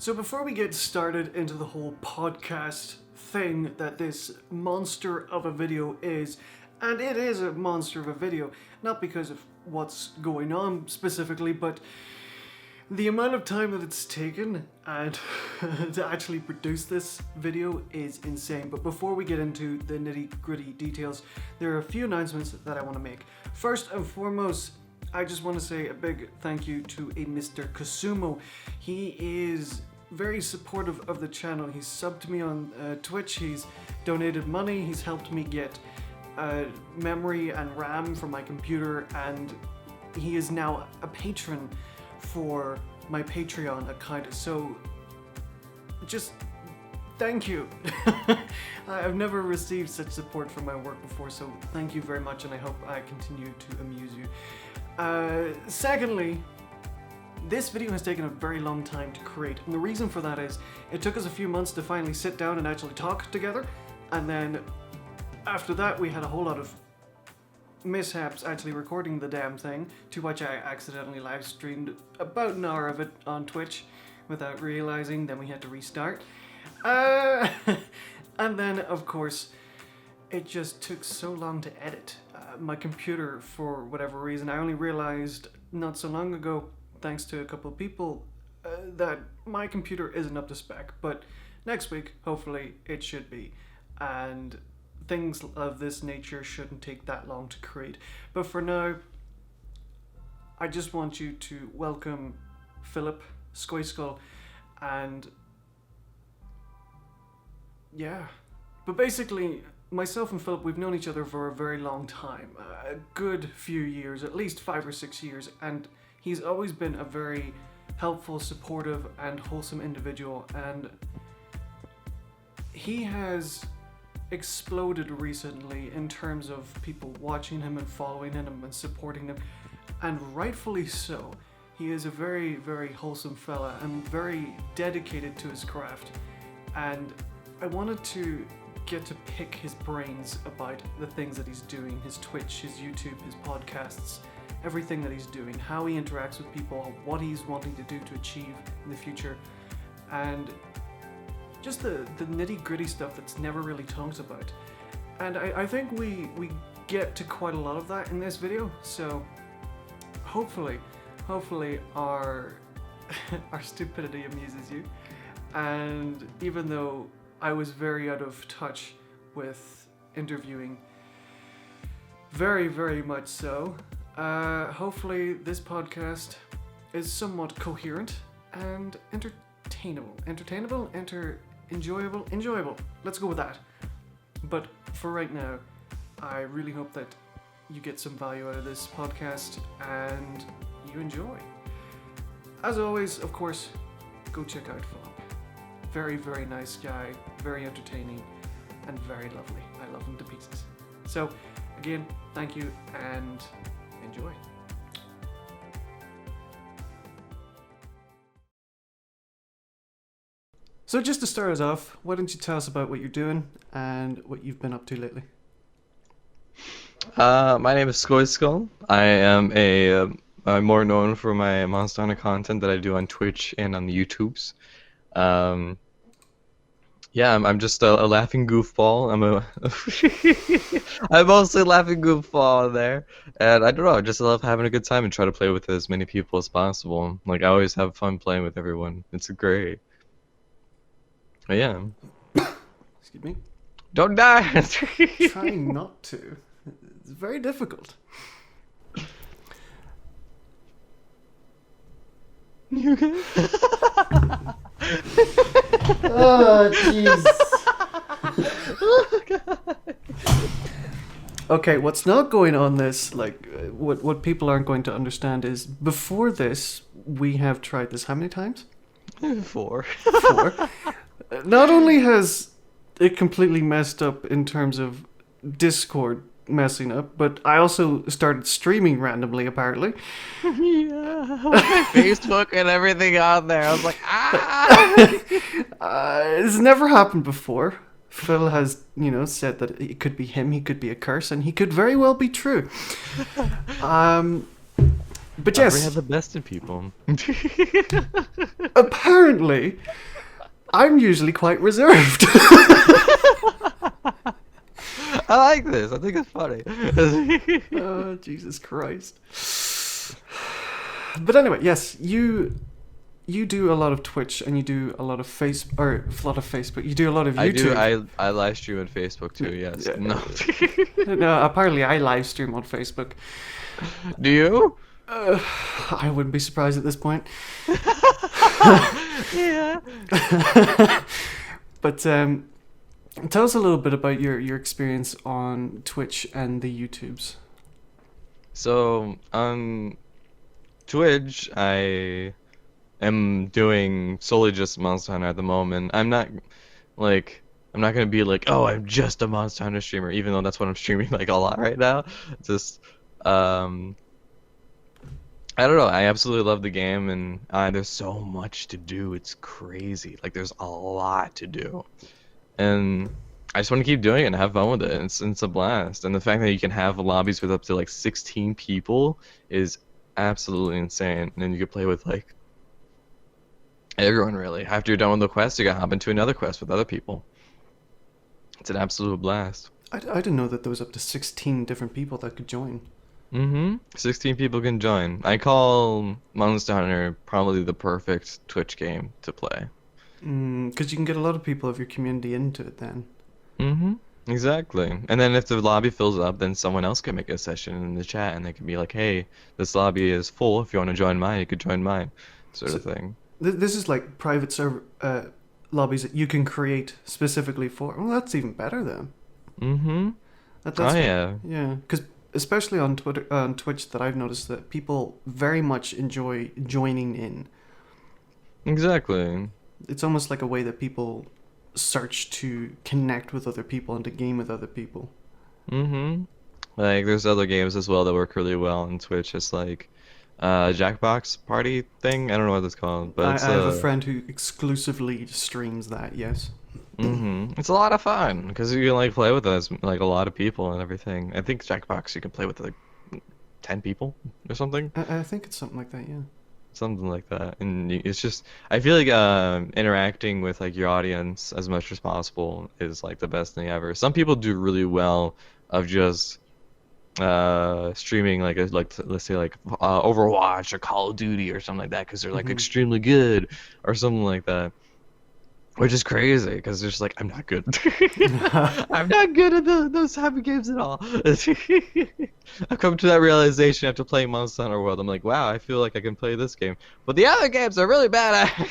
So before we get started into the whole podcast thing that this monster of a video is, and it is a monster of a video, not because of what's going on specifically, but the amount of time that it's taken and to actually produce this video is insane. But before we get into the nitty-gritty details, there are a few announcements that I want to make. First and foremost, I just want to say a big thank you to a Mr. Kasumo. He is very supportive of the channel. He's subbed to me on Twitch, he's donated money, he's helped me get memory and RAM for my computer, and he is now a patron for my Patreon account. So just thank you. I've never received such support for my work before, so thank you very much, and I hope I continue to amuse you. Secondly, this video has taken a very long time to create, and the reason for that is it took us a few months to finally sit down and actually talk together, and then after that we had a whole lot of mishaps actually recording the damn thing, to which I accidentally live streamed about an hour of it on Twitch without realizing. Then we had to restart, and then of course it just took so long to edit. My computer, for whatever reason, I only realized not so long ago, thanks to a couple of people, that my computer isn't up to spec, but next week hopefully it should be, and things of this nature shouldn't take that long to create. But for now, I just want you to welcome Philip, Skojskull, and yeah. But basically, myself and Philip, we've known each other for a very long time, a good few years, at least 5 or 6 years, and he's always been a very helpful, supportive, and wholesome individual, and he has exploded recently in terms of people watching him and following him and supporting him, and rightfully so. He is a very, very wholesome fella and very dedicated to his craft, and I wanted to get to pick his brains about the things that he's doing, his Twitch, his YouTube, his podcasts, everything that he's doing, how he interacts with people, what he's wanting to do to achieve in the future, and just the nitty-gritty stuff that's never really talked about. And I think we get to quite a lot of that in this video, so hopefully our our stupidity amuses you. And even though I was very out of touch with interviewing, very, very much so, hopefully this podcast is somewhat coherent and enjoyable. Let's go with that. But for right now, I really hope that you get some value out of this podcast and you enjoy. As always, of course, go check out Philip. Very, very nice guy, very entertaining, and very lovely. I love him to pieces. So, again, thank you and enjoy. So just to start us off, why don't you tell us about what you're doing and what you've been up to lately? My name is Skojskull. I am I'm more known for my Monster Hunter content that I do on Twitch and on the YouTubes. Yeah, I'm just a laughing goofball. I'm mostly a laughing goofball there, and I don't know. I just love having a good time and try to play with as many people as possible. Like, I always have fun playing with everyone. It's great. But yeah. Excuse me. Don't die. Trying not to. It's very difficult. You okay? Oh, jeez. Oh, God. Okay, what's not going on this, what people aren't going to understand is, before this, we have tried this how many times? 4. 4. Not only has it completely messed up in terms of Discord messing up, but I also started streaming randomly, apparently. Yeah, my Facebook and everything on there. I was like, ah! It's never happened before. Phil has, said that it could be him, he could be a curse, and he could very well be true. But I've already yes, had the best in people. apparently, I'm usually quite reserved. I like this. I think it's funny. Oh, Jesus Christ. But anyway, yes, you do a lot of Twitch and you do a lot of Facebook. You do a lot of YouTube. I live stream on Facebook too. Yes. Yeah. No. No, apparently I live stream on Facebook. Do you? I wouldn't be surprised at this point. Yeah. But tell us a little bit about your experience on Twitch and the YouTubes. So on Twitch, I am doing solely just Monster Hunter at the moment. I'm not gonna be like, oh, I'm just a Monster Hunter streamer, even though that's what I'm streaming like a lot right now. Just I don't know. I absolutely love the game, and there's so much to do. It's crazy. Like there's a lot to do, and I just want to keep doing it and have fun with it. It's a blast, and the fact that you can have lobbies with up to like 16 people is absolutely insane. And then you can play with like everyone really. After you're done with the quest, you can hop into another quest with other people. It's an absolute blast. I didn't know that there was up to 16 different people that could join. 16 people can join. I call Monster Hunter probably the perfect Twitch game to play. Because you can get a lot of people of your community into it then. Exactly. And then if the lobby fills up, then someone else can make a session in the chat, and they can be like, hey, this lobby is full. If you want to join mine, you could join mine, sort of thing. This is like private server lobbies that you can create specifically for. Well, that's even better then. Yeah. Yeah, because especially on Twitch, that I've noticed that people very much enjoy joining in. Exactly. It's almost like a way that people search to connect with other people and to game with other people. Like there's other games as well that work really well on Twitch. It's like Jackbox Party thing. I don't know what it's called, but I have a friend who exclusively streams that. Yes. It's a lot of fun because you can like play with us like a lot of people and everything. I think Jackbox you can play with like 10 people or something. I think it's something like that. Yeah. Something like that, and it's just I feel like interacting with like your audience as much as possible is like the best thing ever. Some people do really well of just streaming like let's say like Overwatch or Call of Duty or something like that because they're like extremely good or something like that, which is crazy because they're just like I'm not good. I'm not good at those type of games at all. I've come to that realization after playing Monster Hunter World. I'm like, wow, I feel like I can play this game, but the other games are really bad at.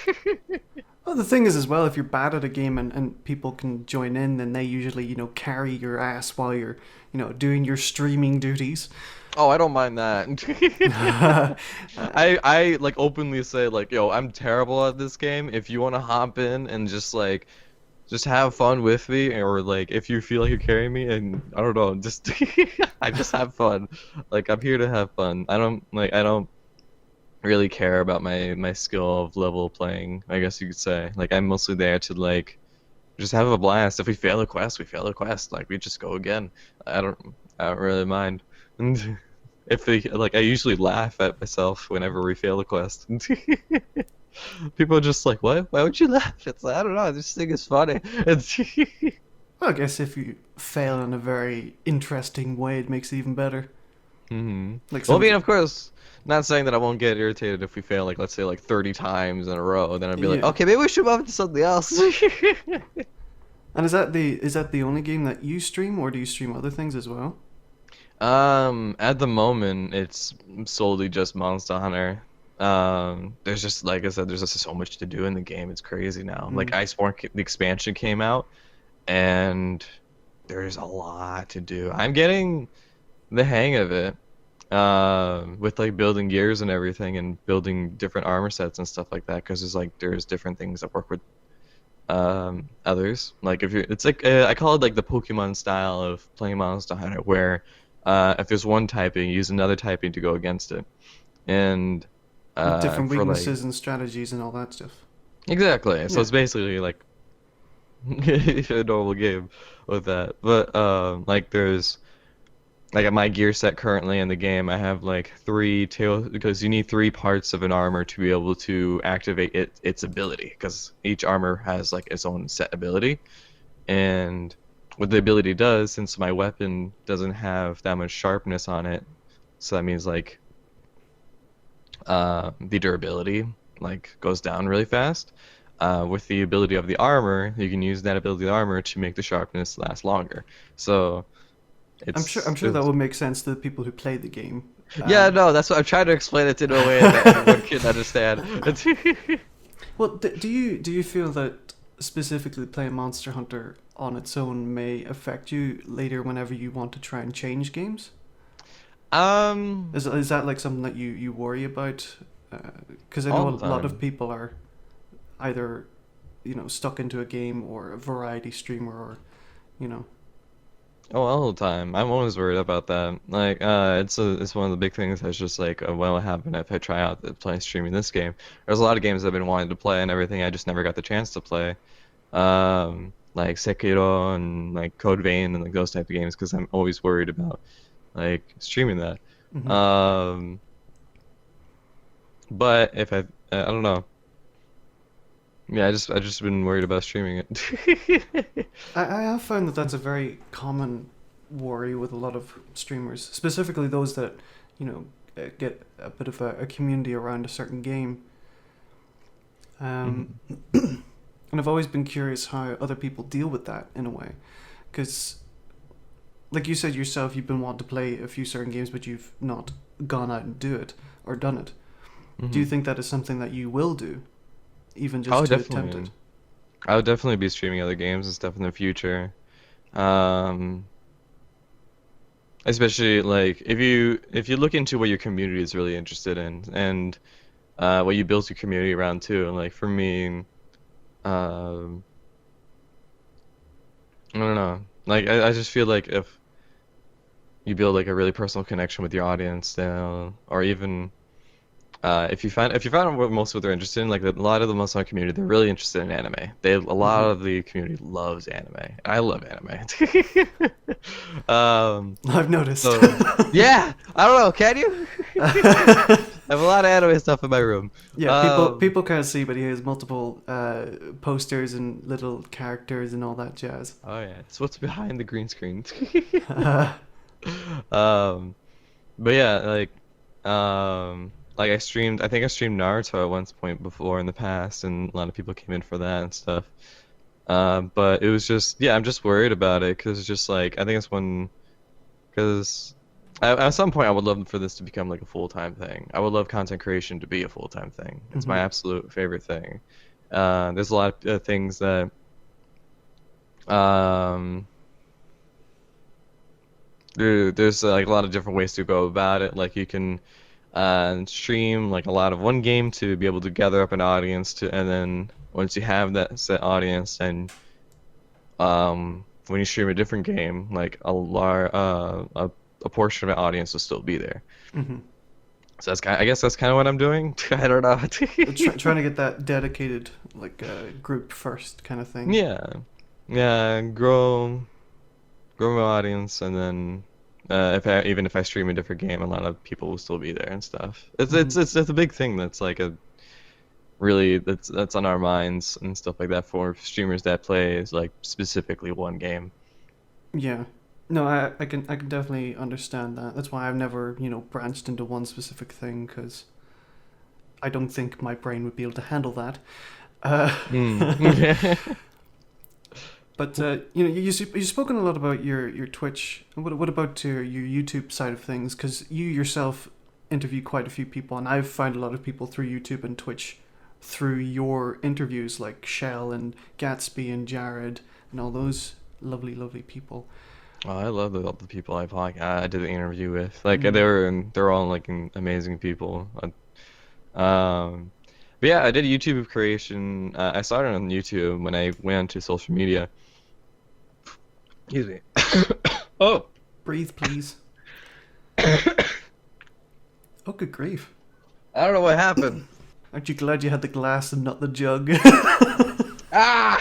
Well, the thing is as well, if you're bad at a game and people can join in, then they usually, carry your ass while you're, doing your streaming duties. Oh, I don't mind that. I like openly say like, yo, I'm terrible at this game. If you want to hop in and just have fun with me, or like if you feel like you're carrying me, and I don't know, just I just have fun. Like I'm here to have fun. I don't really care about my skill of level playing, I guess you could say. Like I'm mostly there to like just have a blast. If we fail a quest, we fail a quest. Like we just go again. I don't really mind. And if they like, I usually laugh at myself whenever we fail a quest. People are just like, what? Why would you laugh? It's like, I don't know. This thing is funny. Well, I guess if you fail in a very interesting way, it makes it even better. Like well, I mean, of course, not saying that I won't get irritated if we fail, like, let's say, like 30 times in a row. Then I'd be like, okay, maybe we should move on to something else. And is that the only game that you stream, or do you stream other things as well? At the moment, it's solely just Monster Hunter. There's just, like I said, there's just so much to do in the game. It's crazy now. Like Iceborne, the expansion came out, and there's a lot to do. I'm getting the hang of it, with like building gears and everything, and building different armor sets and stuff like that. Because there's different things that work with others. Like it's like I call it like the Pokemon style of playing Monster Hunter, where if there's one typing, you use another typing to go against it, and different weaknesses and strategies and all that stuff. Exactly. So it's basically like a normal game with that, but like there's like my gear set currently in the game, I have like three tail because you need three parts of an armor to be able to activate its ability because each armor has like its own set ability. And what the ability does, since my weapon doesn't have that much sharpness on it, so that means like the durability like goes down really fast. With the ability of the armor, you can use that ability of the armor to make the sharpness last longer. So I'm sure that would make sense to the people who play the game. Yeah, no, that's what I'm trying to explain it in a way that everyone can understand. Well, do you feel that specifically playing Monster Hunter on its own may affect you later whenever you want to try and change games? Um, Is that like something that you worry about? Because I know all a the lot of time. people are either, stuck into a game or a variety streamer or, you know. Oh, all the time. I'm always worried about that. Like, it's one of the big things that's just like, what will happen if I try out to play streaming this game? There's a lot of games I've been wanting to play and everything. I just never got the chance to play. Like Sekiro and like Code Vein and like those type of games because I'm always worried about like streaming that. Hmm. Um, but if I don't know. Yeah, I just been worried about streaming it. I have found that that's a very common worry with a lot of streamers, specifically those that, get a bit of a community around a certain game. Um, Mhm. and I've always been curious how other people deal with that in a way, because like you said yourself, you've been wanting to play a few certain games, but you've not gone out and do it or done it. Do you Mhm. think that is something that you will do, even I just would to attempt definitely, it? I would definitely be streaming other games and stuff in the future. Um, Especially like if you look into what your community is really interested in and what you build your community around too. Like for me, um, I don't know. Like I just feel like if you build like a really personal connection with your audience, then or even if you find out what most of what they're interested in, like a lot of the Muslim community, they're really interested in anime. A lot Hmm. of the community loves anime. I love anime. I've noticed. So yeah, I don't know. Can you? I have a lot of anime stuff in my room. Yeah, people Um, people can't see, but he has multiple posters and little characters and all that jazz. oh yeah, it's what's behind the green screen. Uh, Um, but yeah, like I streamed. I think I streamed Naruto at one point before in the past, and a lot of people came in for that and stuff. But it was just, yeah, I'm just worried about it because it's just like I think it's one because at some point I would love for this to become like a full-time thing. I would love content creation to be a full-time thing. It's my mhm. absolute favorite thing. There's a lot of things that um there's like a lot of different ways to go about it. Like you can stream like a lot of one game to be able to gather up an audience to, and then once you have that set audience, and when you stream a different game, like a portion of the audience will still be there. Mhm. So I guess that's kind of what I'm doing. I don't know. Trying to get that dedicated like group first kind of thing. Yeah, yeah, grow my audience, and then even if I stream a different game, a lot of people will still be there and stuff. It's Hmm. it's it's, it's a big thing that's like a really that's on our minds and stuff like that for streamers that play is like specifically one game. Yeah. No, I can definitely understand that. That's why I've never branched into one specific thing because I don't think my brain would be able to handle that. Uh, Mm. but you've spoken a lot about your Twitch. What about your YouTube side of things? Because you yourself interview quite a few people, and I've found a lot of people through YouTube and Twitch through your interviews, like Shell and Gatsby and Jared and all those lovely, lovely people. Oh, I love all the people I did the interview with. Like Mm-hmm. they're all like amazing people. Um, but yeah, I did YouTube creation. I started on YouTube when I went onto social media. Excuse me. Oh. Breathe, please. Oh, good grief! I don't know what happened. Aren't you glad you had the glass and not the jug? Ah!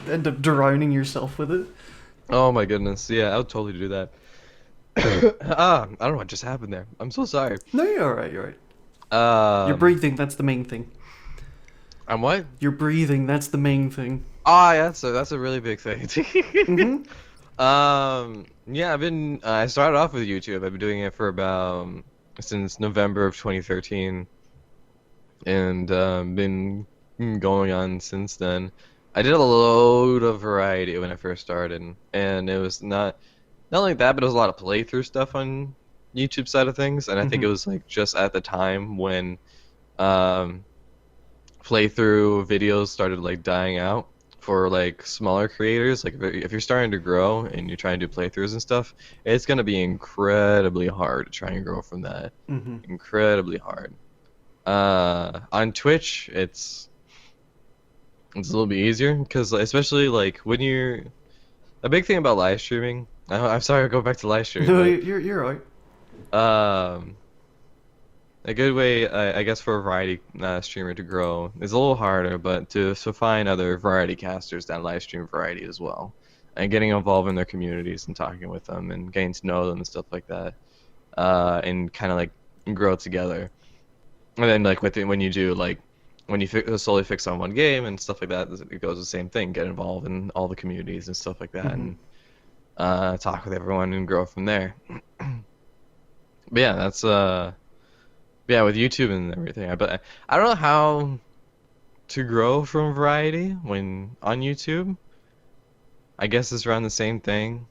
End up drowning yourself with it. Oh my goodness. Yeah, I would totally do that. I don't know what just happened there. I'm so sorry. No, you're alright, you're alright. You're breathing, that's the main thing. I'm what? You're breathing, that's the main thing. Ah, yeah, that's a really big thing. Mm-hmm. Yeah, I started off with YouTube. I've been doing it for about since November of 2013, and been going on since then. I did a load of variety when I first started, and it was not only that, but it was a lot of playthrough stuff on YouTube side of things, and I think it was like just at the time when playthrough videos started like dying out for like smaller creators. Like if you're starting to grow and you're trying to do playthroughs and stuff, it's gonna be incredibly hard to try and grow from that. Incredibly hard. On Twitch, it's a little bit easier because especially like when you're a big thing about live streaming. I'm sorry, I'll go back to live streaming. No, you're right. A good way, I guess, for a variety streamer to grow is a little harder, but to find other variety casters that live stream variety as well, and getting involved in their communities and talking with them and getting to know them and stuff like that, and kind of like grow together. And then like when you do like when you solely fix on one game and stuff like that, it goes the same thing. Get involved in all the communities and stuff like that, and talk with everyone and grow from there. But yeah, that's yeah, with YouTube and everything. But I don't know how to grow from variety when on YouTube. I guess it's around the same thing.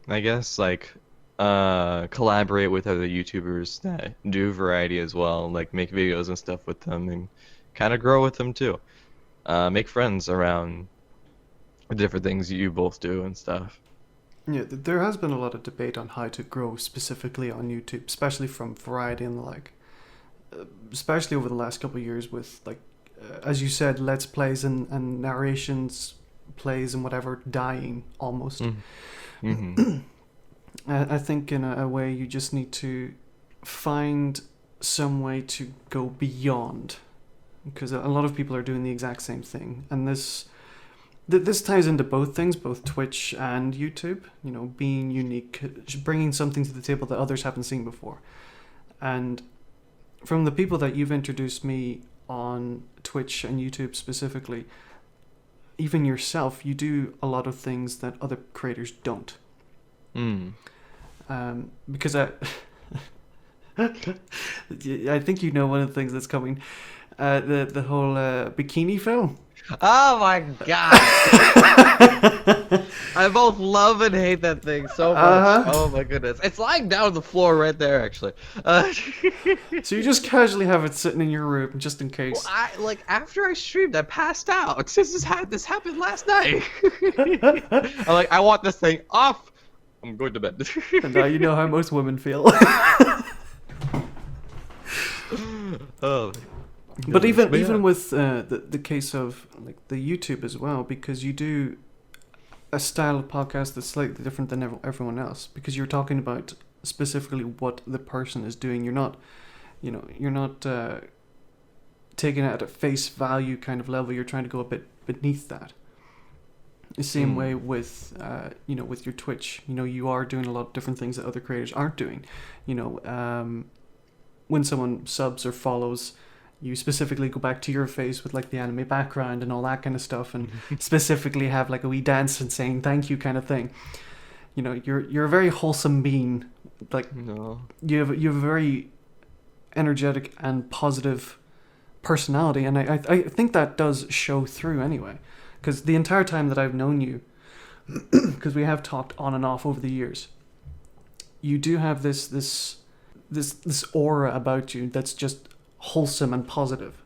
I guess like collaborate with other YouTubers that do variety as well, like make videos and stuff with them and kind of grow with them too. Make friends around the different things you both do and stuff. Yeah, there has been a lot of debate on how to grow specifically on YouTube, especially from variety and the like. Especially over the last couple of years with, like, as you said, let's plays and narrations, plays and whatever dying almost. I think in a way you just need to find some way to go beyond, because a lot of people are doing the exact same thing, and this ties into both things, both Twitch and YouTube. You know, being unique, bringing something to the table that others haven't seen before. And from the people that you've introduced me on Twitch and YouTube specifically, even yourself, you do a lot of things that other creators don't. Because I think you know one of the things that's coming, the whole bikini film. Oh my god! I both love and hate that thing so much. Oh my goodness, it's lying down on the floor right there, actually. So you just casually have it sitting in your room just in case. Well, after I streamed, I passed out. This happened last night. I'm like, I want this thing off. I'm going to bed. And now you know how most women feel. Oh. But even with the case of like the YouTube as well, because you do a style of podcast that's slightly different than everyone else, because you're talking about specifically what the person is doing. You're not taking it at a face value kind of level. You're trying to go a bit beneath that. The same way with with your Twitch. You are doing a lot of different things that other creators aren't doing. When someone subs or follows, you specifically go back to your face with like the anime background and all that kind of stuff, and specifically have like a wee dance and saying thank you kind of thing. You're a very wholesome being. Like, no. you have a very energetic and positive personality, and I think that does show through anyway. Because the entire time that I've known you, because we have talked on and off over the years, you do have this aura about you that's just wholesome and positive.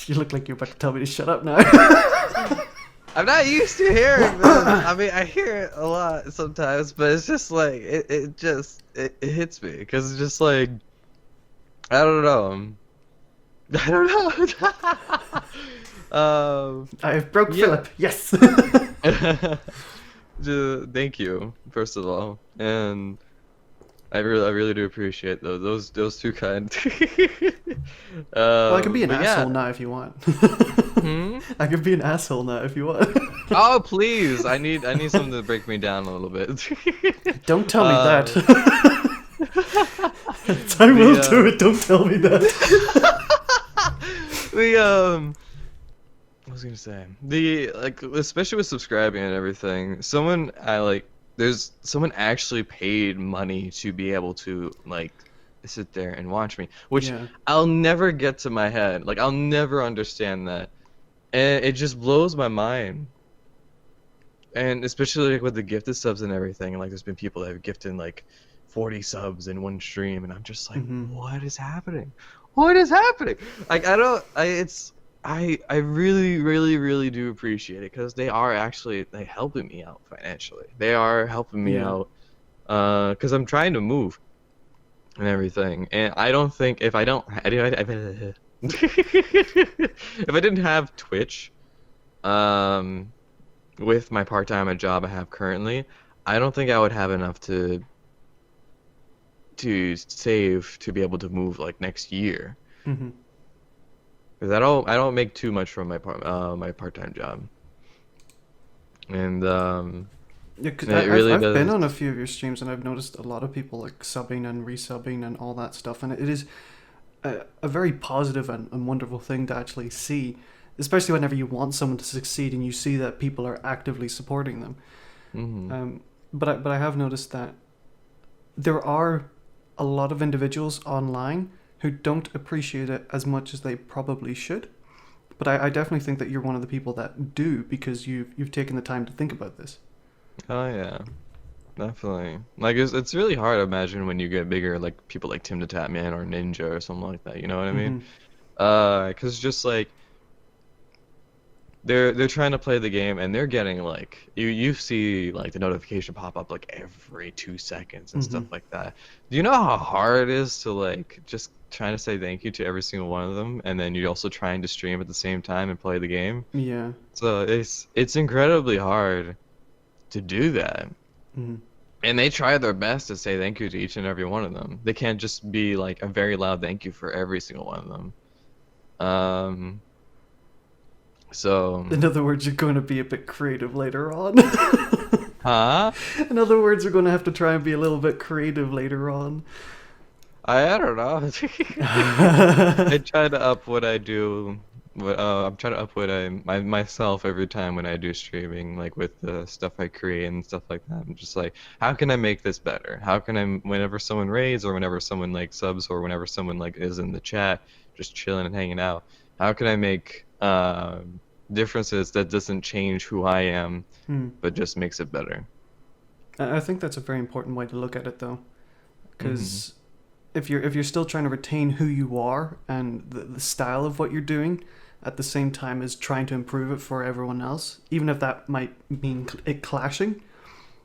You look like you're about to tell me to shut up now. I'm not used to hearing this. I mean, I hear it a lot sometimes, but it's just like it hits me because it's just like I don't know. I've broke Philip. Yes. Thank you, first of all, and I really do appreciate those two kind. Well, I can be an asshole now if you want. I can be an asshole now if you want. Oh, please! I need something to break me down a little bit. Don't tell me that. Uh, I will do the it. Don't tell me that. the what was I gonna say? The like, especially with subscribing and everything, there's someone actually paid money to be able to like sit there and watch me, which Yeah. I'll never get to my head. Like I'll never understand that, and it just blows my mind. And especially like with the gifted subs and everything, like there's been people that have gifted like 40 subs in one stream, and I'm just like, Hmm. what is happening? What is happening? Like I don't, I it's I really really do appreciate it because they are actually like helping me out financially. They are helping me Yeah. out because I'm trying to move and everything, and I don't think if I don't if I didn't have Twitch, um with my part-time job I have currently, I don't think I would have enough to save to be able to move like next year. Hmm. Because I don't make too much from my part-time job, and Yeah, because it I've really I've been does. on a few of your streams and I've noticed a lot of people like subbing and resubbing and all that stuff, and it is a very positive and wonderful thing to actually see, especially whenever you want someone to succeed and you see that people are actively supporting them. Hmm. But I have noticed that there are a lot of individuals online who don't appreciate it as much as they probably should. But I definitely think that you're one of the people that do because you've taken the time to think about this. Oh yeah, definitely. Like it's really hard to imagine when you get bigger, like people like Tim the Tatman or Ninja or something like that. You know what I mean? Hmm. 'Cause just like they're trying to play the game and they're getting like you see like the notification pop up like every 2 seconds and Hmm. stuff like that. Do you know how hard it is to like just trying to say thank you to every single one of them, and then you're also trying to stream at the same time and play the game? Yeah. So it's incredibly hard to do that. Hmm. And they try their best to say thank you to each and every one of them. They can't just be like a very loud thank you for every single one of them. Um, so, In other words, you're going to be a bit creative later on. huh? In other words, we're going to have to try and be a little bit creative later on. I don't know. I try to up what I do. I'm trying to up what myself every time when I do streaming, like with the stuff I create and stuff like that. I'm just like, how can I make this better? How can I, whenever someone raids or whenever someone like subs or whenever someone like is in the chat, just chilling and hanging out, how can I make differences that doesn't change who I am, Hmm. but just makes it better? I think that's a very important way to look at it, though, Hmm. because if you're still trying to retain who you are and the style of what you're doing at the same time as trying to improve it for everyone else, even if that might mean it clashing,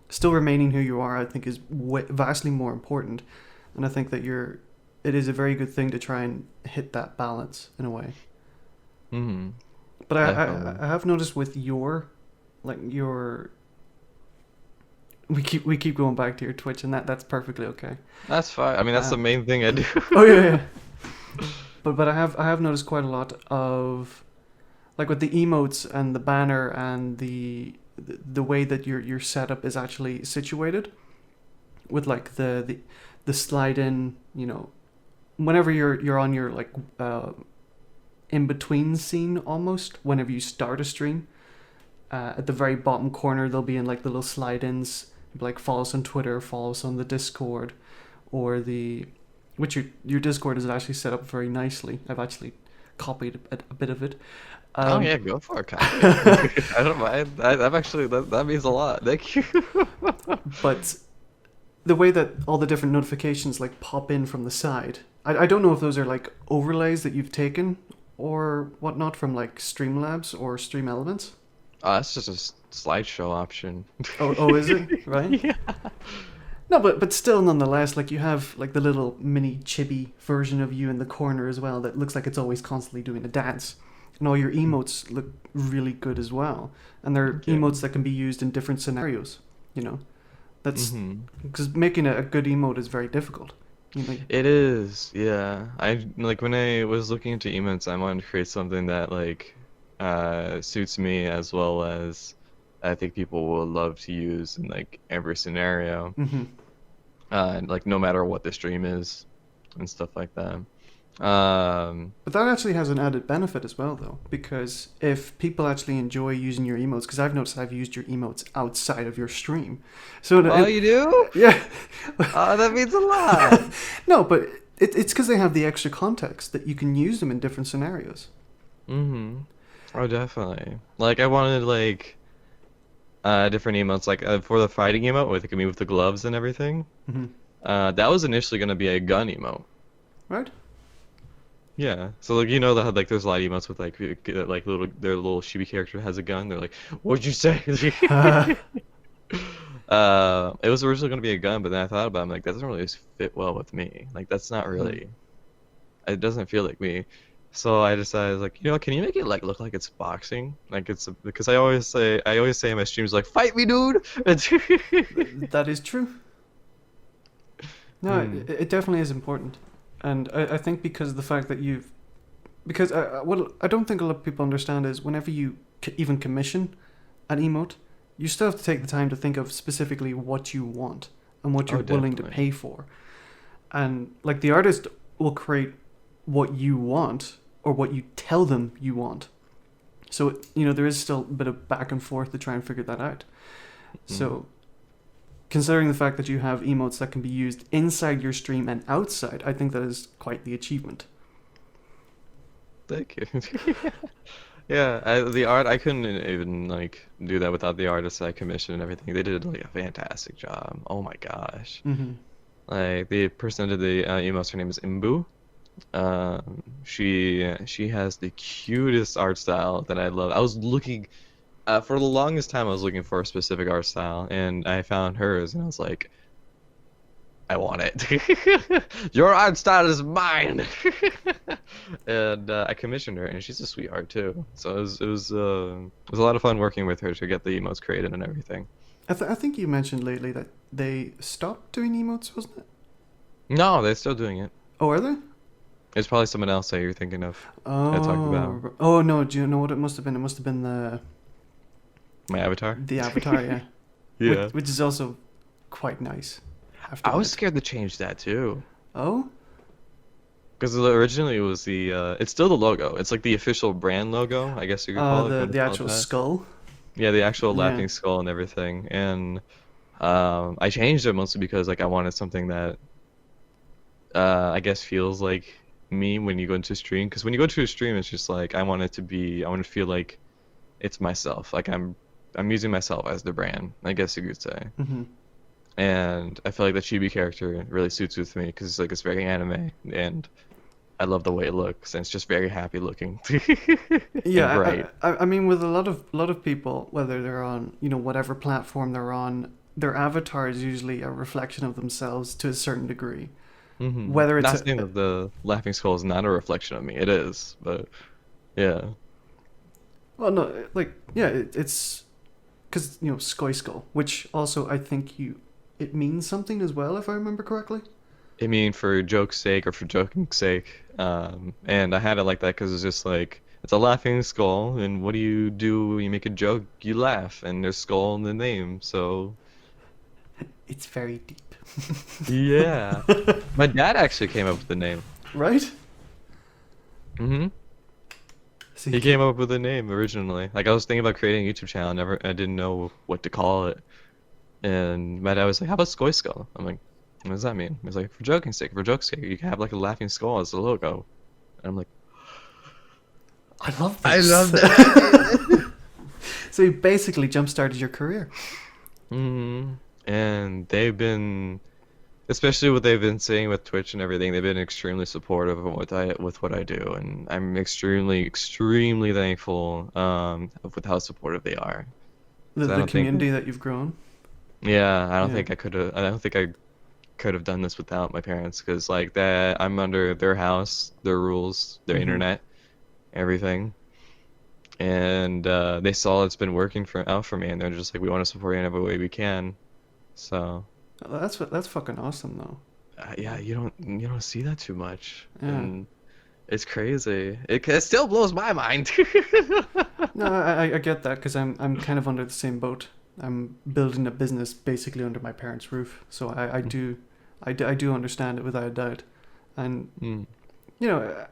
still remaining who you are, I think is vastly more important. And I think that it is a very good thing to try and hit that balance in a way. Hmm. But Definitely. I have noticed with your we keep going back to your Twitch, and that's perfectly okay. That's fine. I mean, that's Uh, the main thing I do. oh yeah, yeah. But I have noticed quite a lot of like with the emotes and the banner and the way that your setup is actually situated with like the slide in, whenever you're on your like in between scene almost whenever you start a stream, at the very bottom corner there'll be in like the little slide ins like follow us on Twitter, follow us on the Discord, or the which your Discord is actually set up very nicely. I've actually copied a bit of it. Oh Um, yeah, go for it, copy. I don't mind. I'm actually that means a lot. Thank you. but the way that all the different notifications like pop in from the side, I don't know if those are like overlays that you've taken or whatnot from like Streamlabs or Stream Elements. That's just a slideshow option. Oh, is it right? Yeah. No, but still, nonetheless, like you have like the little mini chibi version of you in the corner as well that looks like it's always constantly doing a dance, and all your emotes look really good as well, and they're Yeah. emotes that can be used in different scenarios. You know, that's Hmm. because making a good emote is very difficult. Like, It is, yeah. I like when I was looking into emotes, I wanted to create something that like suits me as well as I think people will love to use in like every scenario, Mm-hmm. and like no matter what the stream is and stuff like that. Um, But that actually has an added benefit as well, though, because if people actually enjoy using your emotes, because I've noticed I've used your emotes outside of your stream, so oh, you do? yeah, Oh, that means a lot. no, but it's because they have the extra context that you can use them in different scenarios. Mm-hmm. Oh, definitely. Like I wanted like different emotes, like for the fighting emote with me with the gloves and everything. Mm-hmm. That was initially gonna be a gun emote. Right? Yeah. So like you know that like there's a lot of emotes with like little their little chibi character has a gun. They're like, "What'd you say?" It was originally gonna be a gun, but then I thought about it, I'm like, that doesn't really fit well with me. Like that's not really. It doesn't feel like me. So I decided like, you know, can you make it like look like it's boxing? Like it's because I always say in my streams like, fight me, dude. That is true. No, Hmm. it definitely is important, and I think because of the fact that because what I don't think a lot of people understand is whenever you even commission an emote, you still have to take the time to think of specifically what you want and what you're Oh, willing to definitely. pay for, and like the artist will create what you want or what you tell them you want. So there is still a bit of back and forth to try and figure that out. So considering the fact that you have emotes that can be used inside your stream and outside, I think that is quite the achievement. Thank you. Yeah, the art I couldn't even like do that without the artists I commissioned and everything. They did like a fantastic job. Oh my gosh. Mm-hmm. Like the person that did the emotes, her name is Imbu. She has the cutest art style that I love. I was looking for the longest time. I was looking for a specific art style, and I found hers, and I was like, I want it. Your art style is mine. And I commissioned her, and she's a sweetheart too. So it was a lot of fun working with her to get the emotes created and everything. I think you mentioned lately that they stopped doing emotes, wasn't it? No, they're still doing it. Oh, are they? It's probably someone else that you're thinking of. I talked about Oh no! Do you know what it must have been? It must have been my avatar. the avatar, yeah. Yeah. Which is also quite nice. Have to I was admit. scared to change that too. Oh, Because originally it was it's still the logo. It's like the official brand logo, I guess you could call it. if you wanna the call it actual that. skull. Yeah, the actual Yeah. laughing skull and everything. And I changed it mostly because like I wanted something that I guess feels like me when you go into a stream. Because when you go to a stream, it's just like I want it to feel like it's myself. Like I'm using myself as the brand, I guess you could say. Mm-hmm. And I feel like the chibi character really suits with me because it's very anime and I love the way it looks and it's just very happy looking and Yeah, bright. I mean, with a lot of people, whether they're on whatever platform they're on, their avatar is usually a reflection of themselves to a certain degree. Whether it's Not saying that the laughing skull is not a reflection of me. It is, but yeah. well, no, like yeah, it's because Skojskull, which also I think it means something as well, if I remember correctly. I mean, for joke's sake or for joking's sake. And I had it like that because it's just like it's a laughing skull, and what do when you make a joke? You laugh, and there's skull in the name, so It's very deep. yeah. My dad actually came up with the name. Right? hmm So He came up with the name originally. Like I was thinking about creating a YouTube channel, I didn't know what to call it. And my dad was like, "How about Skojskull?" I'm like, "What does that mean?" He's like, "For joke's sake, you can have like a laughing skull as the logo." And I'm like, I love I this. love that. So you basically jump-started your career. And they've been, especially what they've been saying with Twitch and everything, they've been extremely supportive of what I do, and I'm extremely thankful with how supportive they are. The, 'Cause I the don't think, community that you've grown. yeah, I don't Yeah. think I don't think I could have done this without my parents, because like that, I'm under their house, their rules, their Mhm. internet, everything, and they saw it's been working out for me, and they're just like, we want to support you in every way we can. So That's fucking awesome though. yeah, you don't see that too much, Yeah. and It's crazy. It still blows my mind. No, I get that because I'm kind of under the same boat. I'm building a business basically under my parents' roof, so I do understand it without a doubt. And Mm. you know,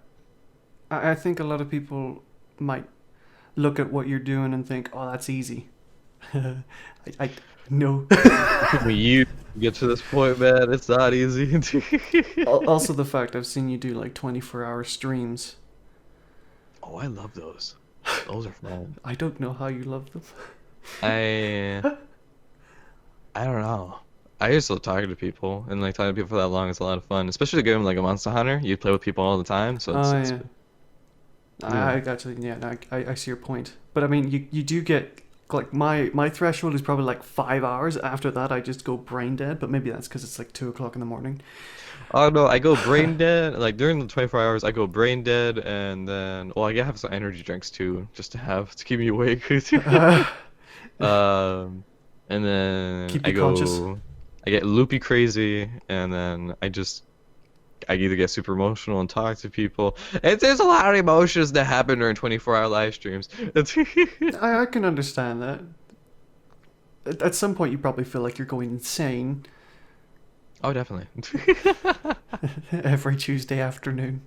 I think a lot of people might look at what you're doing and think, "Oh, that's easy." I no. When you get to this point, man, it's not easy. Also, the fact I've seen you do like 24-hour streams. Oh, I love those. Those are fun. I don't know how you love them. I I don't know. I used to love talking to people, and like talking to people for that long is a lot of fun, especially a game like a Monster Hunter. You play with people all the time, so Oh it's yeah, yeah. I got you. Yeah, no, I see your point. But I mean, you do get like my threshold is probably like 5 hours. After that, I just go brain dead. But maybe that's because it's like 2 o'clock in the morning. Oh no, I go brain dead. Like during the 24 hours, I go brain dead, and then well, I have some energy drinks too, just to have to keep me awake. And then Keep you conscious. I get loopy crazy, and then I either get super emotional and talk to people. There's a lot of emotions that happen during 24-hour live streams. I can understand that. At some point, you probably feel like you're going insane Oh, definitely. every Tuesday afternoon.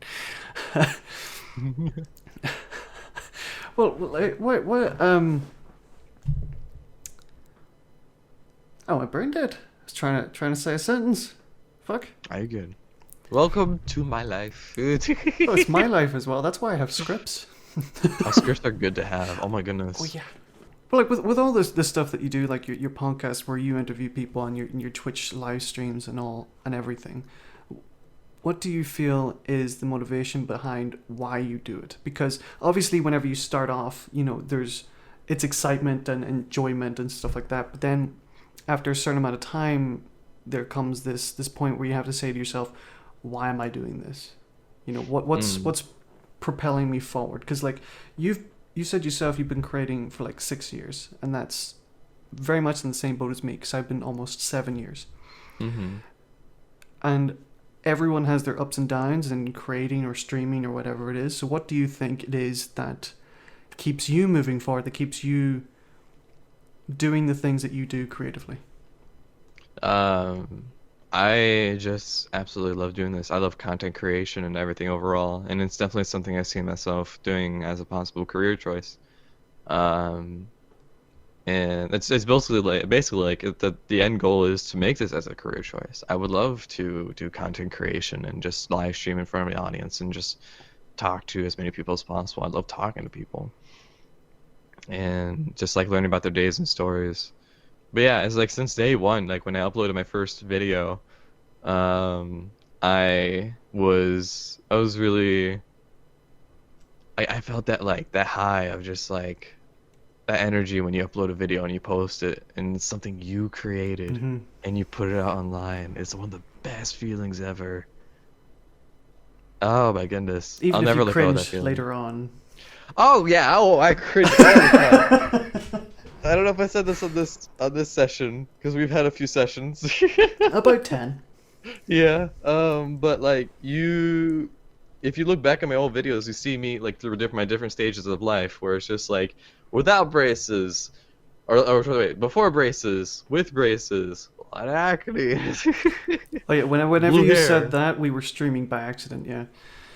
Well, what? Oh, my brain dead. I was trying to say a sentence. Fuck. Are you good? Welcome to my life. Oh, it's my life as well. That's why I have scripts. Oh, scripts are good to have. Oh my goodness. Oh yeah. But like with all this stuff that you do, like your podcast where you interview people on your Twitch live streams and all and everything, what do you feel is the motivation behind why you do it? Because obviously whenever you start off, it's excitement and enjoyment and stuff like that. But then after a certain amount of time, there comes this point where you have to say to yourself, why am I doing this? What's propelling me forward? Because like you said yourself, you've been creating for like 6 years, and that's very much in the same boat as me because I've been almost 7 years. Mm-hmm. And everyone has their ups and downs in creating or streaming or whatever it is. So what do you think it is that keeps you moving forward, that keeps you doing the things that you do creatively? I just absolutely love doing this. I love content creation and everything overall, and it's definitely something I see myself doing as a possible career choice. Um, and it's basically like the end goal is to make this as a career choice. I would love to do content creation and just live stream in front of the audience and just talk to as many people as possible. I love talking to people and just like learning about their days and stories. But yeah, it's like since day one, like when I uploaded my first video, I was really, I felt that like that high of just like that energy when you upload a video and you post it and it's something you created Mm-hmm. and you put it out online. It's one of the best feelings ever. Oh my goodness. Even I'll if never you let go of that cringe feeling. later on. Oh yeah, oh I cringe all the time. I don't know if I said this on this session because we've had a few sessions. About 10. Yeah. But like if you look back at my old videos, you see me like through my different stages of life where it's just like without braces, or wait, before braces, with braces, a lot of acne. Oh yeah, whenever Blue you hair. said that, we were streaming by accident, yeah.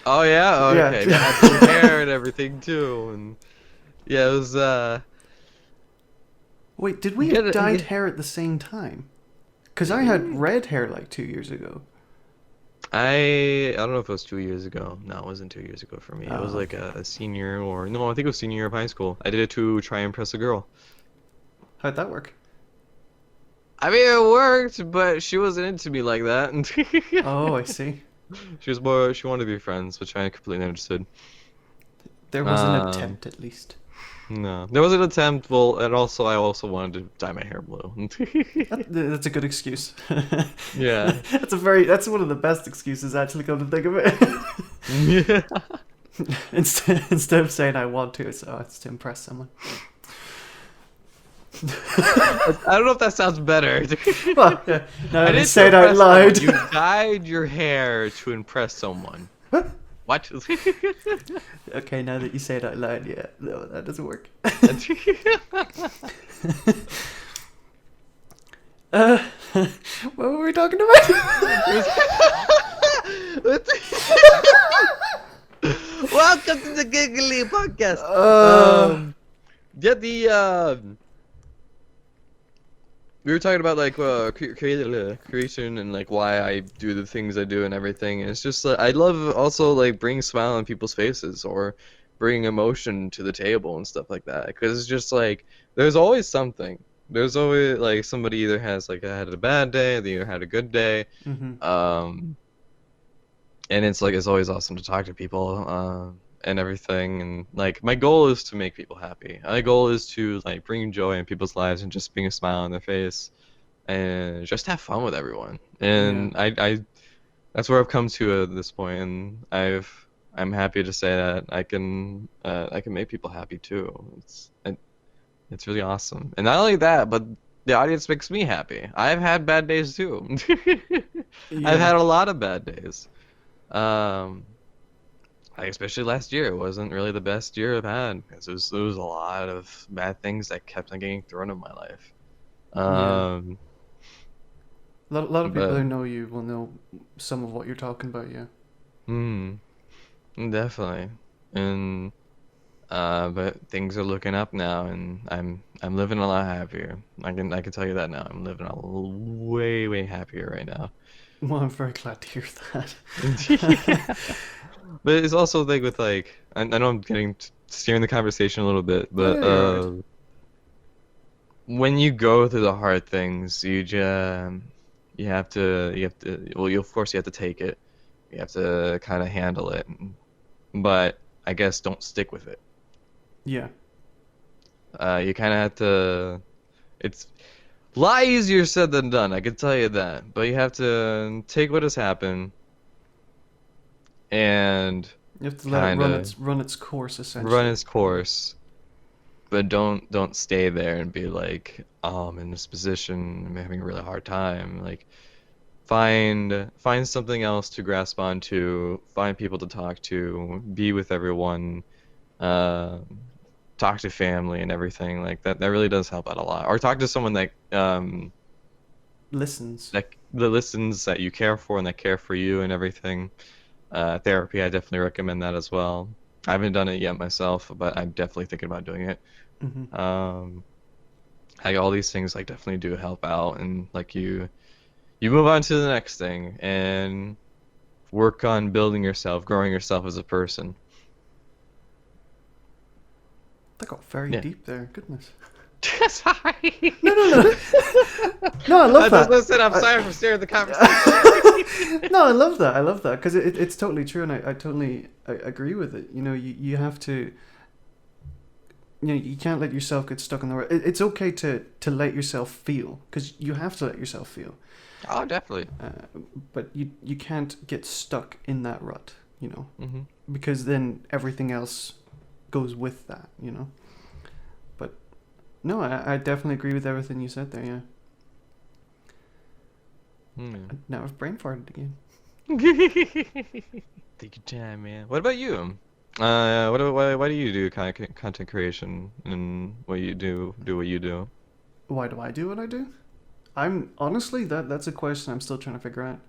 Oh yeah, oh, Yeah. okay. I had blue hair and everything too, and yeah, it was Wait, did we You have gotta- dyed you- hair at the same time? Because I had red hair like 2 years ago. I don't know if it was 2 years ago. No, it wasn't 2 years ago for me. It was Oh, like a senior or no, I think it was senior year of high school. I did it to try and impress a girl. How'd that work? I mean, it worked, but she wasn't into me like that. Oh, I see. She wanted to be friends, which I completely understood. There was an Um, attempt at least. No, there was an attempt. Well, and also I also wanted to dye my hair blue. That's a good excuse. Yeah. That's one of the best excuses actually, come to think of it. Yeah. Instead of saying I want to, it's to impress someone. I don't know if that sounds better. Well, yeah, now I that I didn't say it out impress loud. someone. You dyed your hair to impress someone. What? Okay, now that you say it out loud, yeah, no, that doesn't work. What were we talking about? Welcome to the Giggly Podcast. We were talking about like creation and like why I do the things I do and everything. It's just I love also like bringing smile on people's faces or bringing emotion to the table and stuff like that. Because it's just like there's always something. There's always like somebody either has like had a bad day, they either had a good day. Mm-hmm. And it's like it's always awesome to talk to people and everything. And like my goal is to make people happy. My goal is to like bring joy in people's lives and just bring a smile on their face and just have fun with everyone. And I that's where I've come to at this point, and I'm happy to say that I can make people happy too. It's really awesome. And not only that, but the audience makes me happy. I've had bad days too. I've had a lot of bad days. Like especially last year, it wasn't really the best year I've had because there was a lot of bad things that kept on getting thrown in my life. A lot of people who know you will know some of what you're talking about, yeah. Definitely. And but things are looking up now, and I'm living a lot happier. I can tell you that now. I'm living a way happier right now. Well, I'm very glad to hear that. Yeah. But it's also like with like I know I'm getting steering the conversation a little bit, but right. when you go through the hard things, you have to well, of course you have to take it. You have to kind of handle it, but I guess don't stick with it. Yeah. You kind of have to. It's a lot easier said than done, I can tell you that. But you have to take what has happened and You have to let it run its course, essentially. run its course. But don't stay there and be like, oh, I'm in this position, I'm having a really hard time. Like, find something else to grasp onto, find people to talk to, be with everyone, talk to family and everything like that. That really does help out a lot. Or talk to someone that listens. that listens, that you care for and that care for you and everything. Therapy, I definitely recommend that as well. I haven't done it yet myself, but I'm definitely thinking about doing it. Mm-hmm. Like all these things like definitely do help out, and like you move on to the next thing and work on building yourself, growing yourself as a person. That got very deep there. Goodness. Sorry. No. No, I love that. Listen, I'm sorry for steering the conversation. No, I love that because it's totally true, and I totally agree with it. You know, you have to. You know, you can't let yourself get stuck in the rut. It's okay to let yourself feel, because you have to let yourself feel. Oh, definitely. But you can't get stuck in that rut, you know, Mm-hmm. because then everything else goes with that, you know. But no, I definitely agree with everything you said there, yeah. Now I've brain farted again. Take your time, man. What about you? Why do you do content creation and what you do what you do? Why do I do what I do? I'm honestly that's a question I'm still trying to figure out.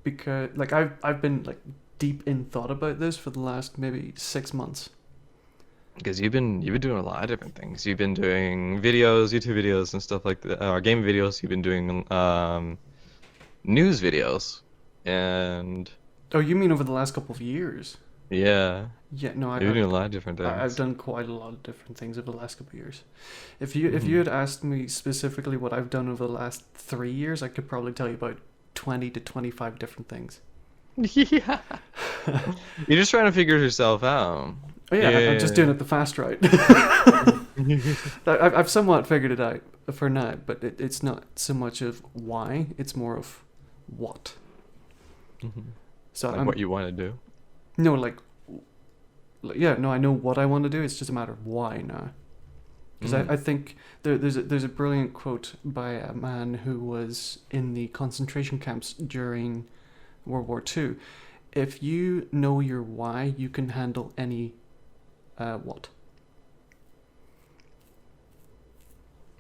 Because like I've been like deep in thought about this for the last maybe 6 months. Because you've been doing a lot of different things. You've been doing videos, YouTube videos and stuff like that, or game videos. You've been doing news videos, and Oh, you mean over the last couple of years? yeah, Yeah, no, you've been doing a lot of different things. I've done quite a lot of different things over the last couple of years. If you had asked me specifically what I've done over the last 3 years, I could probably tell you about 20 to 25 different things. Yeah. You're just trying to figure yourself out. Oh yeah, I'm just doing it the fast route. I've somewhat figured it out for now, but it's not so much of why, it's more of what. So like what you want to do. No, yeah, no, I know what I want to do. It's just a matter of why now. Because I think there's a brilliant quote by a man who was in the concentration camps during World War II, if you know your why, you can handle any what.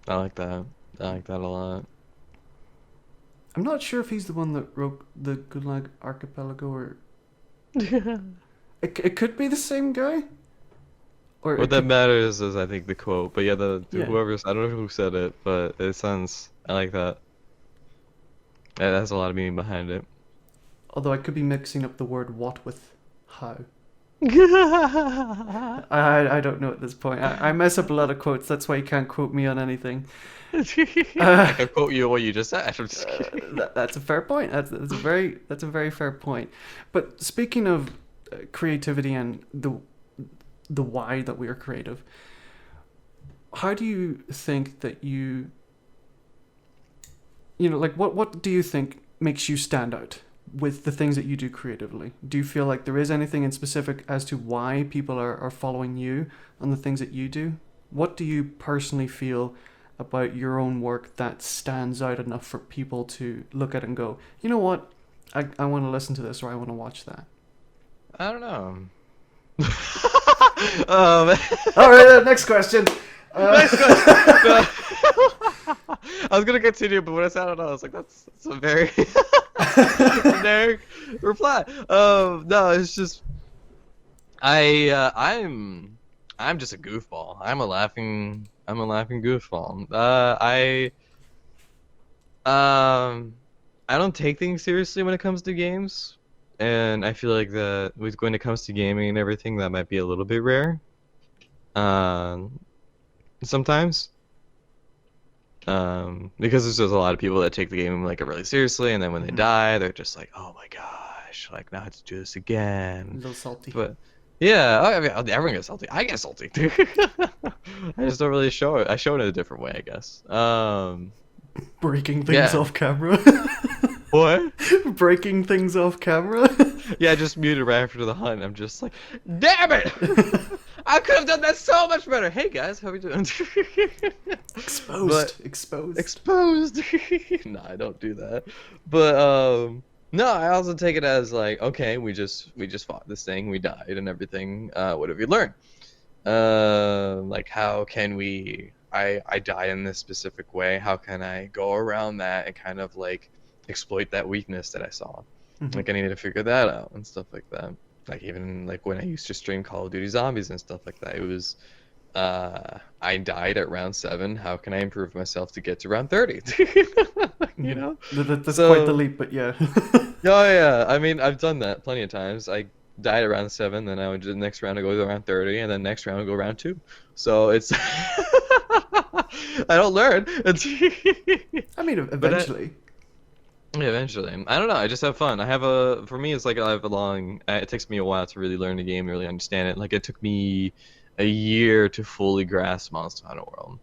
I like that. I like that a lot. I'm not sure if he's the one that wrote the Gulag Archipelago, or it could be the same guy. Or What it that could, matters is, I think, the quote. But yeah, yeah. whoever's, I don't know who said it, but it sounds, I like that. It has a lot of meaning behind it. Although I could be mixing up the word what with how. I I don't know at this point. I mess up a lot of quotes. That's why you can't quote me on anything. can quote you what you just said. I'm just kidding. That's a fair point. That's a very fair point. But speaking of creativity and the why that we are creative, how do you think that you know, like what do you think makes you stand out with the things that you do creatively? Do you feel like there is anything in specific as to why people are following you on the things that you do? What do you personally feel about your own work that stands out enough for people to look at and go, you know what, I want to listen to this, or I want to watch that? I don't know. All right, next question. Next question. I was gonna continue, but when I said I don't know, I was like, that's a very generic reply. No, it's just I'm just a goofball. I'm a laughing goofball. I don't take things seriously when it comes to games, and I feel like that when it comes to gaming and everything, that might be a little bit rare. Sometimes. Because there's just a lot of people that take the game like really seriously, and then when they die, they're just like, "Oh my gosh, like now I have to do this A again." little salty. But yeah, I mean, everyone gets salty. I get salty. I just don't really show it. I show it in a different way, I guess. Breaking things Yeah. off camera. What? Breaking things off camera. Yeah, I just muted right after the hunt. I'm just like, damn it! I could have done that so much better. Hey guys, how we doing? Exposed. But- Exposed. Exposed. No, I don't do that. But no, I also take it as like, okay, we just fought this thing, we died and everything. What have we learned? Like how can we? I die in this specific way. How can I go around that and kind of like exploit that weakness that I saw? Like I needed to figure that out and stuff like that. Like even like when I used to stream Call of Duty Zombies and stuff like that, it was I died at round 7. How can I improve myself to get to round 30? You know? That's So- quite the leap, but yeah. Oh yeah, I mean I've done that plenty of times. I died at round 7, then I would do the next round I go to round 30, and then next round I go round 2. So it's I don't learn. I mean, eventually. Yeah, eventually. I don't know. I just have fun. For me, it's like I have a long. It takes me a while to really learn the game, really understand it. Like it took me a year to fully grasp Monster Hunter World.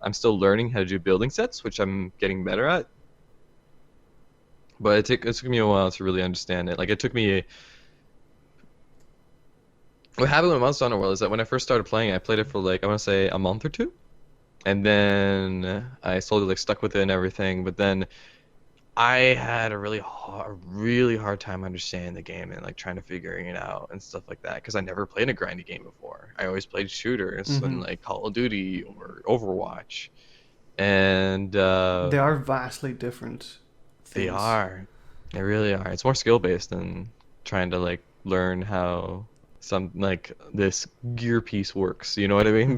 I'm still learning how to do building sets, which I'm getting better at. But it took me a while to really understand it. Like it took me. What happened with Monster Hunter World is that when I first started playing, I played it for like I want to say a month or two, and then I slowly like stuck with it and everything. But then I had a really hard time understanding the game and like trying to figuring it out and stuff like that because I never played a grindy game before. I always played shooters and like Call of Duty or Overwatch, and They are vastly different things. they are, they really are. It's more skill based than trying to like learn how some like this gear piece works. You know what I mean?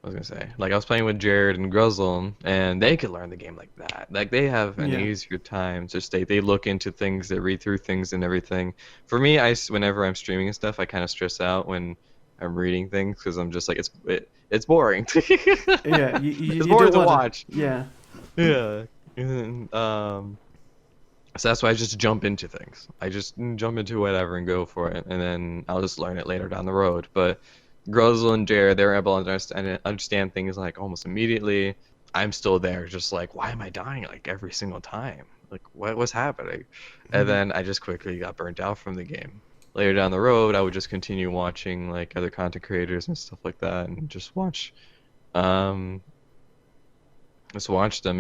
I was gonna say, like I was playing with Jared and Gruzzle, and they could learn the game like that. Like they have an easier time. Just they look into things, they read through things and everything. For me, whenever I'm streaming and stuff, I kind of stress out when I'm reading things because I'm just like it's boring. Yeah, It's boring to watch. Yeah. Yeah. And, so that's why I just jump into things. I just jump into whatever and go for it, and then I'll just learn it later down the road. But Gruzzle and Jared, they're able to understand things like almost immediately. I'm still there, just like, why am I dying like every single time? Like, what's happening? And then I just quickly got burnt out from the game. Later down the road, I would just continue watching like other content creators and stuff like that, and just watch them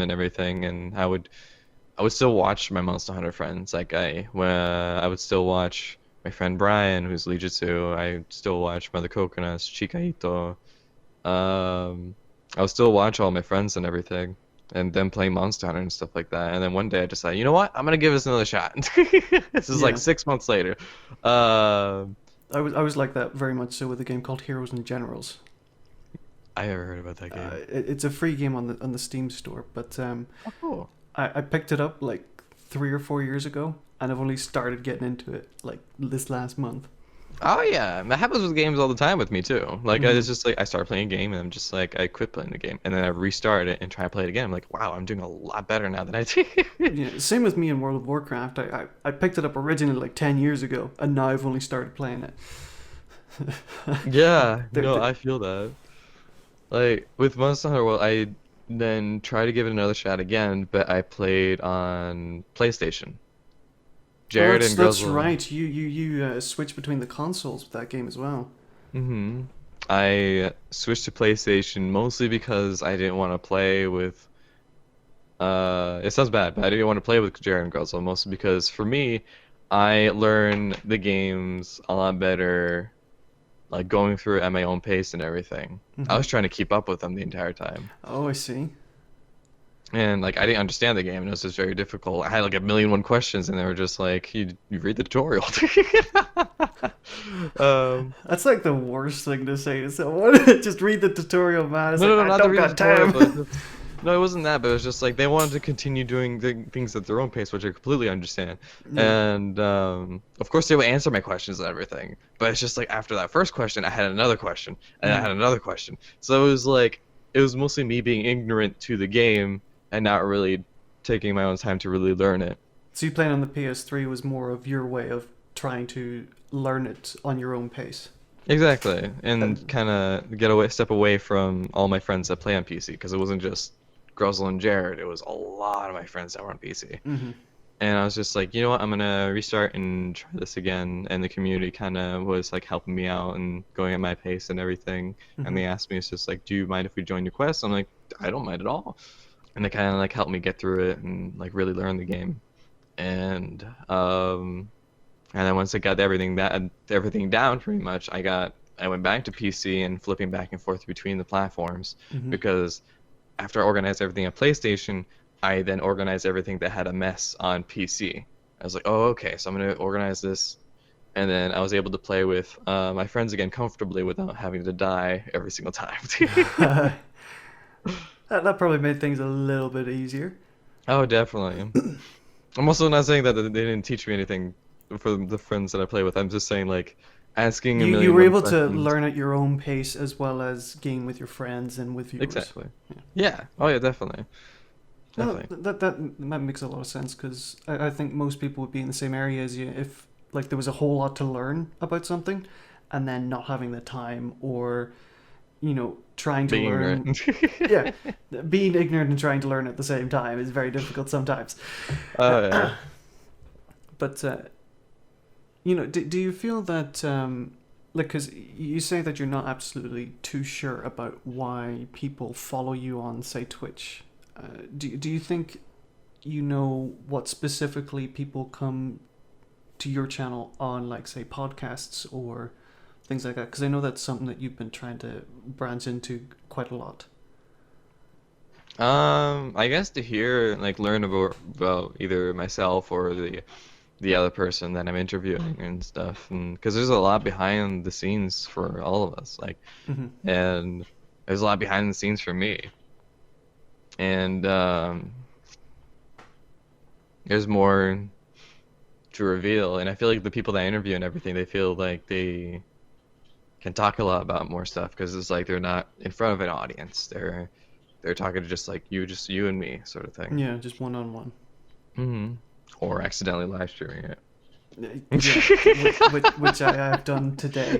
and everything. And I would I would still watch my Monster Hunter friends. Like I would still watch my friend Brian, who's Lijutsu. I still watch Mother Coconuts, Chikaito. I would still watch all my friends and everything, and then play Monster Hunter and stuff like that. And then one day I decided, you know what? I'm gonna give this another shot. This is like 6 months later. I was like that very much so with a game called Heroes and Generals. I never heard about that game. It's a free game on the Steam store, but Oh, cool. I picked it up like 3 or 4 years ago, and I've only started getting into it like this last month. Oh yeah, that happens with games all the time with me too. Like I was just like I start playing a game and I'm just like I quit playing the game and then I restart it and try to play it again. I'm like, wow, I'm doing a lot better now than I did. Yeah, same with me in World of Warcraft. I picked it up originally like 10 years ago, and now I've only started playing it. Yeah, no, I feel that. Like with Monster Hunter World, I then tried to give it another shot again, but I played on PlayStation. Jared and That's Guzzle. right. You switch between the consoles with that game as well. I switched to PlayStation mostly because I didn't want to play with. It sounds bad, but I didn't want to play with Jared and Guzzle mostly because for me, I learn the games a lot better, like going through it at my own pace and everything. I was trying to keep up with them the entire time. Oh, I see. And like I didn't understand the game, and it was just very difficult. I had like a million one questions, and they were just like, "You read the tutorial." That's like the worst thing to say to someone. Just read the tutorial, man. It's No, like, I not to don't read the got tutorial, time. but no, it wasn't that. But it was just like they wanted to continue doing the things at their own pace, which I completely understand. And of course, they would answer my questions and everything. But it's just like after that first question, I had another question, and I had another question. So it was like it was mostly me being ignorant to the game and not really taking my own time to really learn it. So you playing on the PS3 was more of your way of trying to learn it on your own pace. Exactly, and kind of step away from all my friends that play on PC, because it wasn't just Gruzzle and Jared, it was a lot of my friends that were on PC. And I was just like, you know what, I'm gonna restart and try this again, and the community kind of was like helping me out and going at my pace and everything. And they asked me, it's just like, do you mind if we join your quest? I'm like, I don't mind at all. And they kind of like helped me get through it and like really learn the game. And then once I got everything down pretty much, I went back to PC and flipping back and forth between the platforms, because after I organized everything on PlayStation, I then organized everything that had a mess on PC. I was like, oh, okay, so I'm gonna organize this, and then I was able to play with my friends again comfortably without having to die every single time. That probably made things a little bit easier. Oh, definitely. I'm also not saying that they didn't teach me anything for the friends that I play with. I'm just saying, like, asking a million You were able to questions. learn at your own pace as well as game with your friends and with viewers. Exactly. Yeah. Oh, yeah, definitely. No, Definitely. that makes a lot of sense, because I think most people would be in the same area as you if like there was a whole lot to learn about something, and then not having the time, or trying to Being learn. ignorant. Yeah, being ignorant and trying to learn at the same time is very difficult sometimes. Oh, yeah. But do you feel that like, because you say that you're not absolutely too sure about why people follow you on, say, Twitch. Do you think what specifically people come to your channel on, like, say, podcasts or things like that? Because I know that's something that you've been trying to branch into quite a lot. I guess to learn about either myself or the other person that I'm interviewing and stuff, and because there's a lot behind the scenes for all of us, like, and there's a lot behind the scenes for me, and there's more to reveal, and I feel like the people that I interview and everything, they feel like they can talk a lot about more stuff, because it's like they're not in front of an audience, they're talking to just you and me sort of thing. Yeah, just one-on-one. Or accidentally live streaming it. Yeah, which I have done today.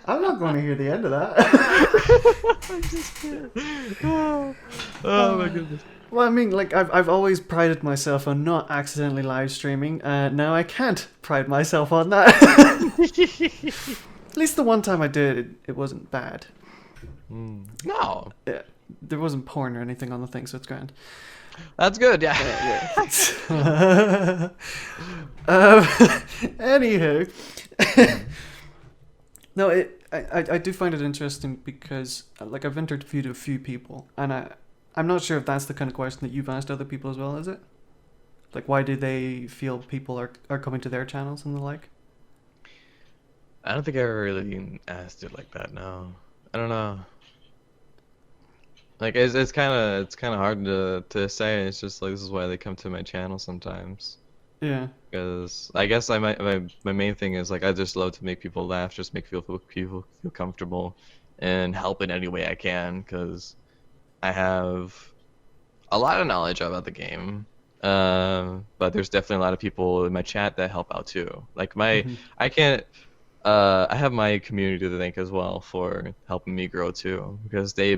I'm not going to hear the end of that. I'm just kidding. Oh my goodness. Well, I mean, like, I've always prided myself on not accidentally live streaming. Now I can't pride myself on that. At least the one time I did, it wasn't bad. No. Yeah, there wasn't porn or anything on the thing, so it's grand. That's good. Yeah. Yeah, thanks. Anywho, no, I do find it interesting because like I've interviewed a few people, and I'm not sure if that's the kind of question that you've asked other people as well, is it? Like, why do they feel people are coming to their channels and the like? I don't think I ever really asked it like that. No, I don't know. Like it's kind of hard to say. It's just like this is why they come to my channel sometimes. Yeah. Because I guess my main thing is like I just love to make people laugh, just make people feel comfortable, and help in any way I can. Because I have a lot of knowledge about the game, but there's definitely a lot of people in my chat that help out too. Like Hmm. I can't. I have my community to thank as well for helping me grow too, because they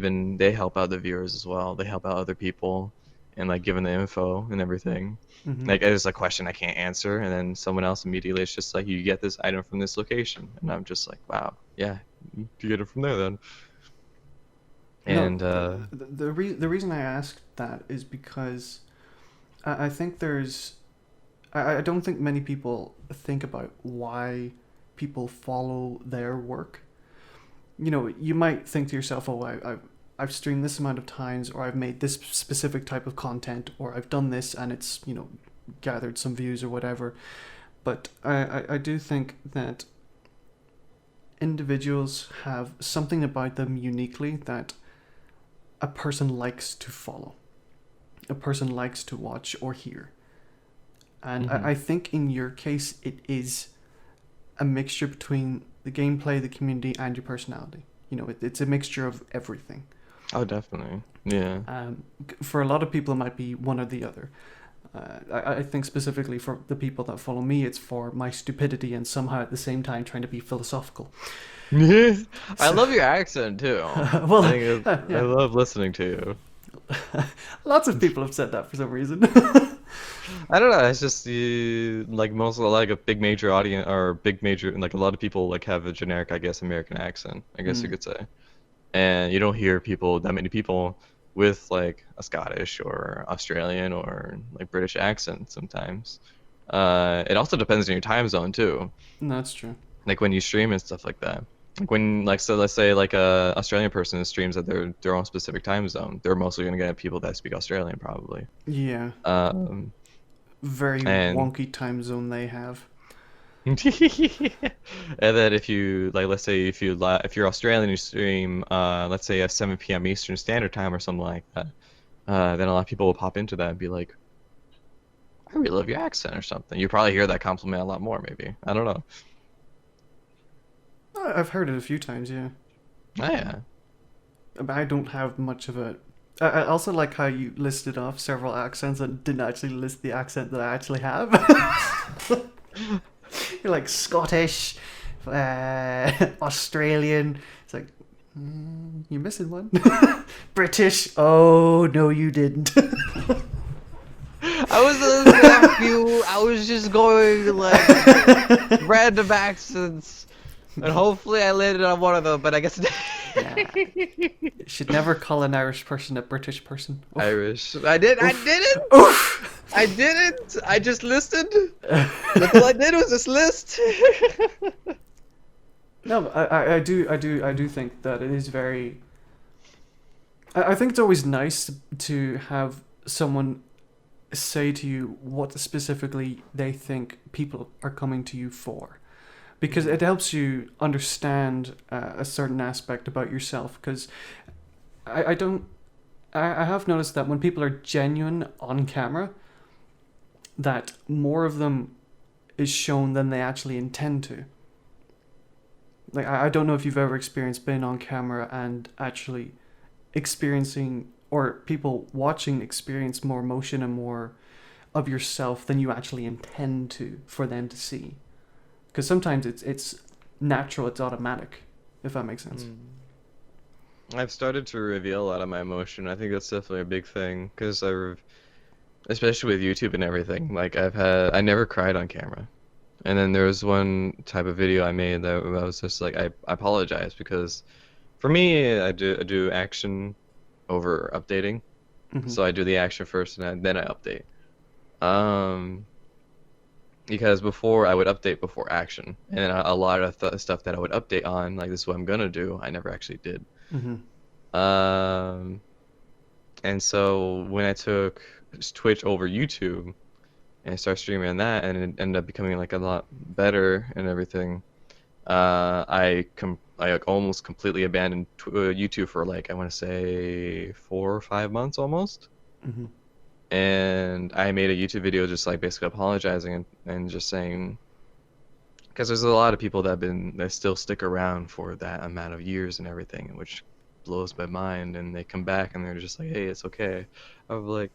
help out the viewers as well. They help out other people, and like giving the info and everything. Hmm. Like there's a question I can't answer, and then someone else immediately it's just like you get this item from this location, and I'm just like, wow, yeah, you get it from there then. No, And the reason I asked that is because I think I don't think many people think about why people follow their work. You know, you might think to yourself, oh, I've streamed this amount of times, or I've made this specific type of content, or I've done this and it's, you know, gathered some views or whatever. But I do think that individuals have something about them uniquely that a person likes to follow, a person likes to watch or hear. And mhm. I think in your case, it is a mixture between the gameplay, the community, and your personality. You know, it's a mixture of everything. Oh, definitely, yeah. For a lot of people, it might be one or the other. I think specifically for the people that follow me, it's for my stupidity and somehow at the same time trying to be philosophical. I love your accent too. Well, I think I yeah, love listening to you. lots of people have said that for some reason. I don't know. It's just like most of like a big major audience or big major like a lot of people like have a generic, I guess, American accent. I guess you Mm, could say, and you don't hear that many people with like a Scottish or Australian or like British accent sometimes. It also depends on your time zone too. that's true. Like when you stream and stuff like that. Like when like so let's say like a Australian person streams at their own specific time zone, they're mostly gonna get people that speak Australian probably. Yeah, Um, very and wonky time zone they have. and then if you like let's say if you're Australian you stream let's say at 7 p.m. Eastern Standard Time or something like that, then a lot of people will pop into that and be like, I really love your accent or something. You probably hear that compliment a lot more maybe. I don't know. I've heard it a few times, yeah. Oh yeah. But I don't have much of a. I also like how you listed off several accents and didn't actually list the accent that I actually have. You're like Scottish, Australian. It's like, you're missing one. British. Oh, no, you didn't. I was listening to you. I was just going like random accents, and hopefully I landed on one of them. But I guess Yeah. You should never call an Irish person a British person. Oof. Irish. I didn't. Oof. I didn't. I just listed. That's all I did was just list. No, I do think that it is very. I think it's always nice to have someone say to you what specifically they think people are coming to you for, because it helps you understand a certain aspect about yourself. Because I don't. I have noticed that when people are genuine on camera, that more of them is shown than they actually intend to. Like, I don't know if you've ever experienced being on camera and actually experiencing, or people watching experience more emotion and more of yourself than you actually intend to for them to see. Because sometimes it's natural, it's automatic, if that makes sense. I've started to reveal a lot of my emotion. I think that's definitely a big thing because especially with YouTube and everything. Like I never cried on camera. And then there was one type of video I made that I was just like I apologize because for me I do action over updating. Mm-hmm. So I do the action first, and then I update. Um, because before I would update before action, and then a lot of stuff that I would update on, like this is what I'm gonna do, I never actually did. Mm-hmm. Um, and so when I took Twitch over YouTube and I started streaming on that, and it ended up becoming like a lot better and everything. I like almost completely abandoned YouTube for like I want to say 4 or 5 months almost. Mm-hmm. And I made a YouTube video just like basically apologizing and just saying, because there's a lot of people that still stick around for that amount of years and everything, which blows my mind. And they come back and they're just like, hey, it's okay. I'm like,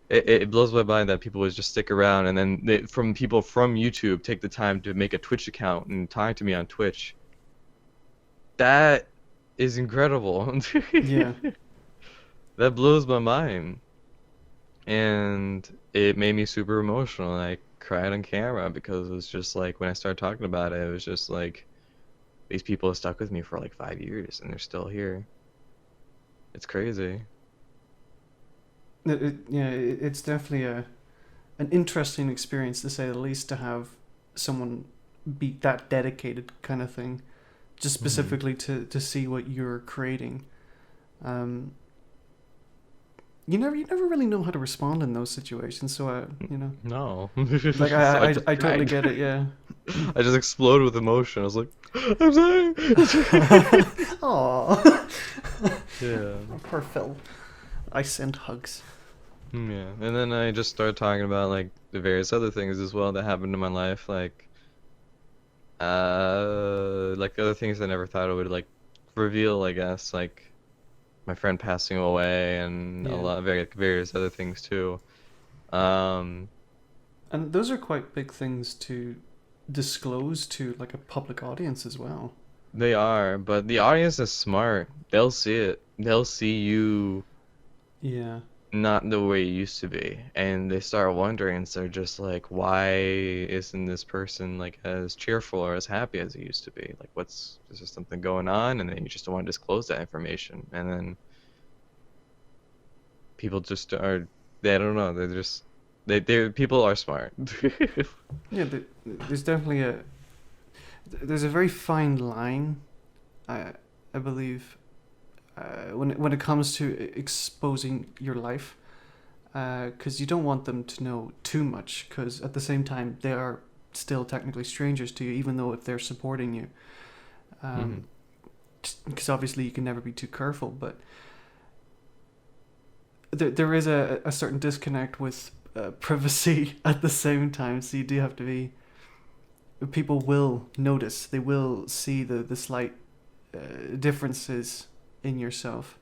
it blows my mind that people would just stick around, and then from people from YouTube take the time to make a Twitch account and talk to me on Twitch. That is incredible. Yeah. That blows my mind. And it made me super emotional. I cried on camera because it was just like when I started talking about it, it was just like these people have stuck with me for like 5 years and they're still here. It's crazy. Yeah, it's definitely an interesting experience to say the least to have someone be that dedicated kind of thing, just Hmm. specifically to see what you're creating. Um, you never really know how to respond in those situations. So No. like So I I just totally cried. get it. Yeah. I just exploded with emotion. I was like, I'm sorry. Aw. Yeah. Poor Phil. I send hugs. Yeah. And then I just started talking about like the various other things as well that happened in my life, like other things I never thought I would like reveal, I guess, like my friend passing away and a Yeah. lot of various other things too. Um, And those are quite big things to disclose to like a public audience as well. they are, but the audience is smart. They'll see it. They'll see you Yeah. not the way you used to be, and they start wondering, so they're just like, why isn't this person like as cheerful or as happy as he used to be? Like, is there something going on? And then you just don't want to disclose that information, and then people just are, they don't know, they're just, they people are smart. Yeah, there's definitely there's a very fine line, I believe, when it comes to exposing your life, because you don't want them to know too much, because at the same time they are still technically strangers to you, even though if they're supporting you. Hmm. Because obviously you can never be too careful, but there is a certain disconnect with privacy at the same time, so you do have to be. People will notice. They will see the slight differences in yourself,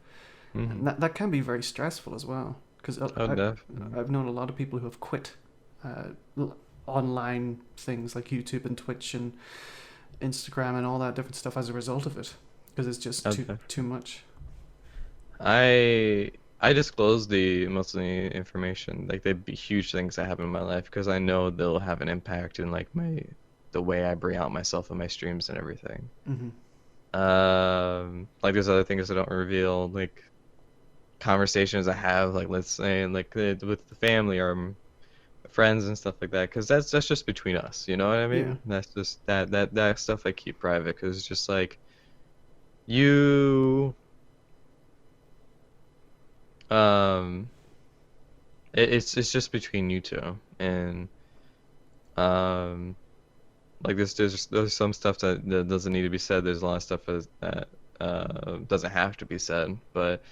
and Hmm. that can be very stressful as well. Because Oh, definitely. I've known a lot of people who have quit uh, online things like YouTube and Twitch and Instagram and all that different stuff as a result of it, because it's just Oh, too much. I disclose the most of the information, like the huge things that happen in my life, because I know they'll have an impact in like the way I bring out myself in my streams and everything. Hmm. Like there's other things I don't reveal, like conversations I have, like let's say like with the family or friends and stuff like that, because that's just between us, you know what I Yeah. mean? That's just that stuff I keep private, because it's just like you um it's just between you two, and um like there's some stuff that doesn't need to be said. There's a lot of stuff that doesn't have to be said, but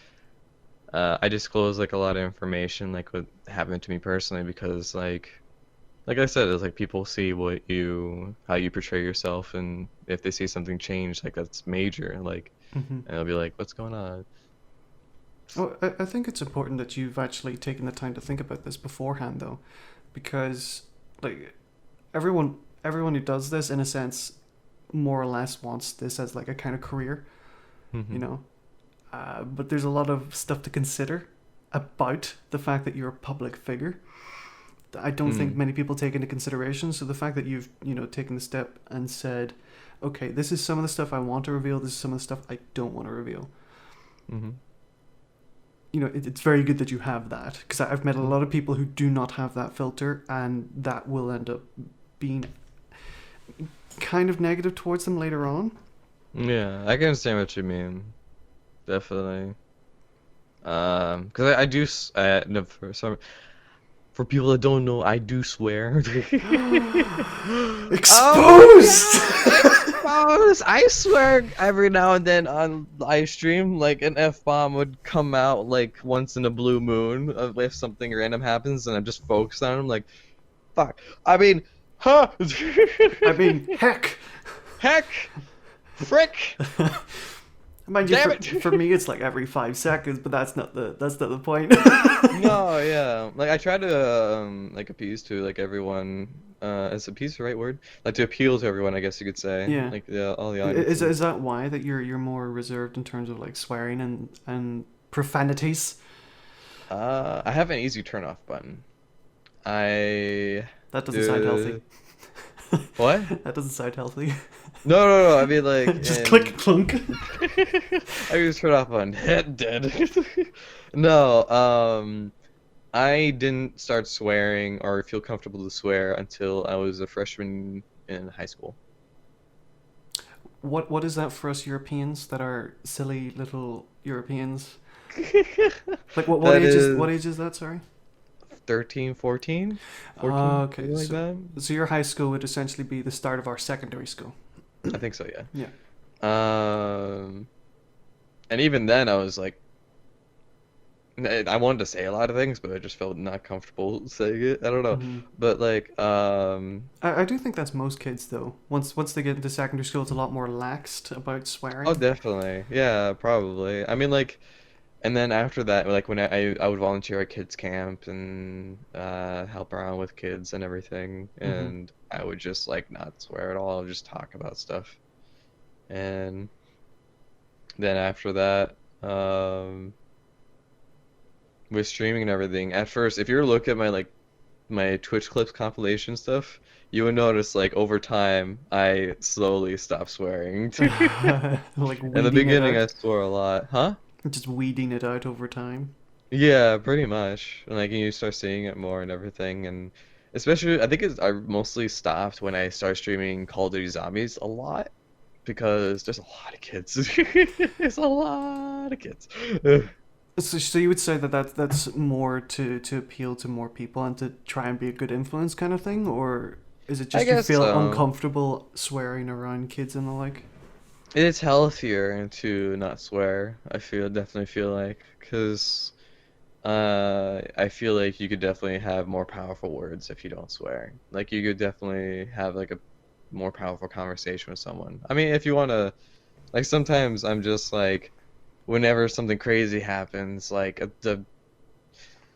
I disclose like a lot of information like what happened to me personally, because like I said, it's like people see how you portray yourself, and if they see something change like that's major, like, Hmm. and they'll be like, what's going on? Well, I think it's important that you've actually taken the time to think about this beforehand, though, because like everyone who does this, in a sense, more or less wants this as like a kind of career, you Hmm. know. But there's a lot of stuff to consider about the fact that you're a public figure that I don't think Mm. many people take into consideration. So the fact that you've taken the step and said, okay, this is some of the stuff I want to reveal. This is some of the stuff I don't want to reveal. Hmm. you know, it's very good that you have that, because I've met a lot of people who do not have that filter, and that will end up being kind of negative towards them later on. Yeah, I can understand what you mean. Definitely. Because I do. No, for people that don't know, I do swear. Exposed. Exposed! I swear every now and then on live stream, like an F-bomb would come out like once in a blue moon if something random happens, and I'm just focused on them. Like, fuck. I mean, huh? I mean, heck. Heck. Frick. Mind you, Damn it. for me, it's like every 5 seconds, but that's not the point. No, yeah. Like I try to like appease to like everyone. Is appease the right word? Like to appeal to everyone, I guess you could say. Yeah. Like all the audience. Is that why that you're more reserved in terms of like swearing and profanities? I have an easy turn off button. That doesn't sound healthy. What? That doesn't sound healthy. No. I mean like Just click clunk. I just turn off on dead. No, I didn't start swearing or feel comfortable to swear until I was a freshman in high school. What is that for us Europeans that are silly little Europeans? Like what age is that, sorry? 13, 14? 14, Okay. like that? So your high school would essentially be the start of our secondary school. I think so, yeah. Yeah. And even then I was like, I wanted to say a lot of things, but I just felt not comfortable saying it. I don't know. Mm-hmm. But like, I do think that's most kids though. Once they get into secondary school, it's a lot more laxed about swearing. oh, definitely. Yeah, probably. I mean, like, and then after that, like when I would volunteer at kids camp and help around with kids and everything, and I would just like not swear at all. I would just talk about stuff. And then after that, with streaming and everything, at first, if you were to look at my Twitch clips compilation stuff, you would notice like over time I slowly stopped swearing. Like In the beginning, I swore a lot, huh? just weeding it out over time. Yeah, pretty much. And like you start seeing it more and everything, and especially I think I mostly stopped when I started streaming Call of Duty Zombies a lot because there's a lot of kids. There's a lot of kids. So you would say that's more to appeal to more people and to try and be a good influence kind of thing, or is it just you guess feel so. uncomfortable swearing around kids and the like? It's healthier to not swear. Definitely feel like, because I feel like you could definitely have more powerful words if you don't swear. Like you could definitely have like a more powerful conversation with someone. I mean, if you want to, like sometimes I'm just like, whenever something crazy happens, like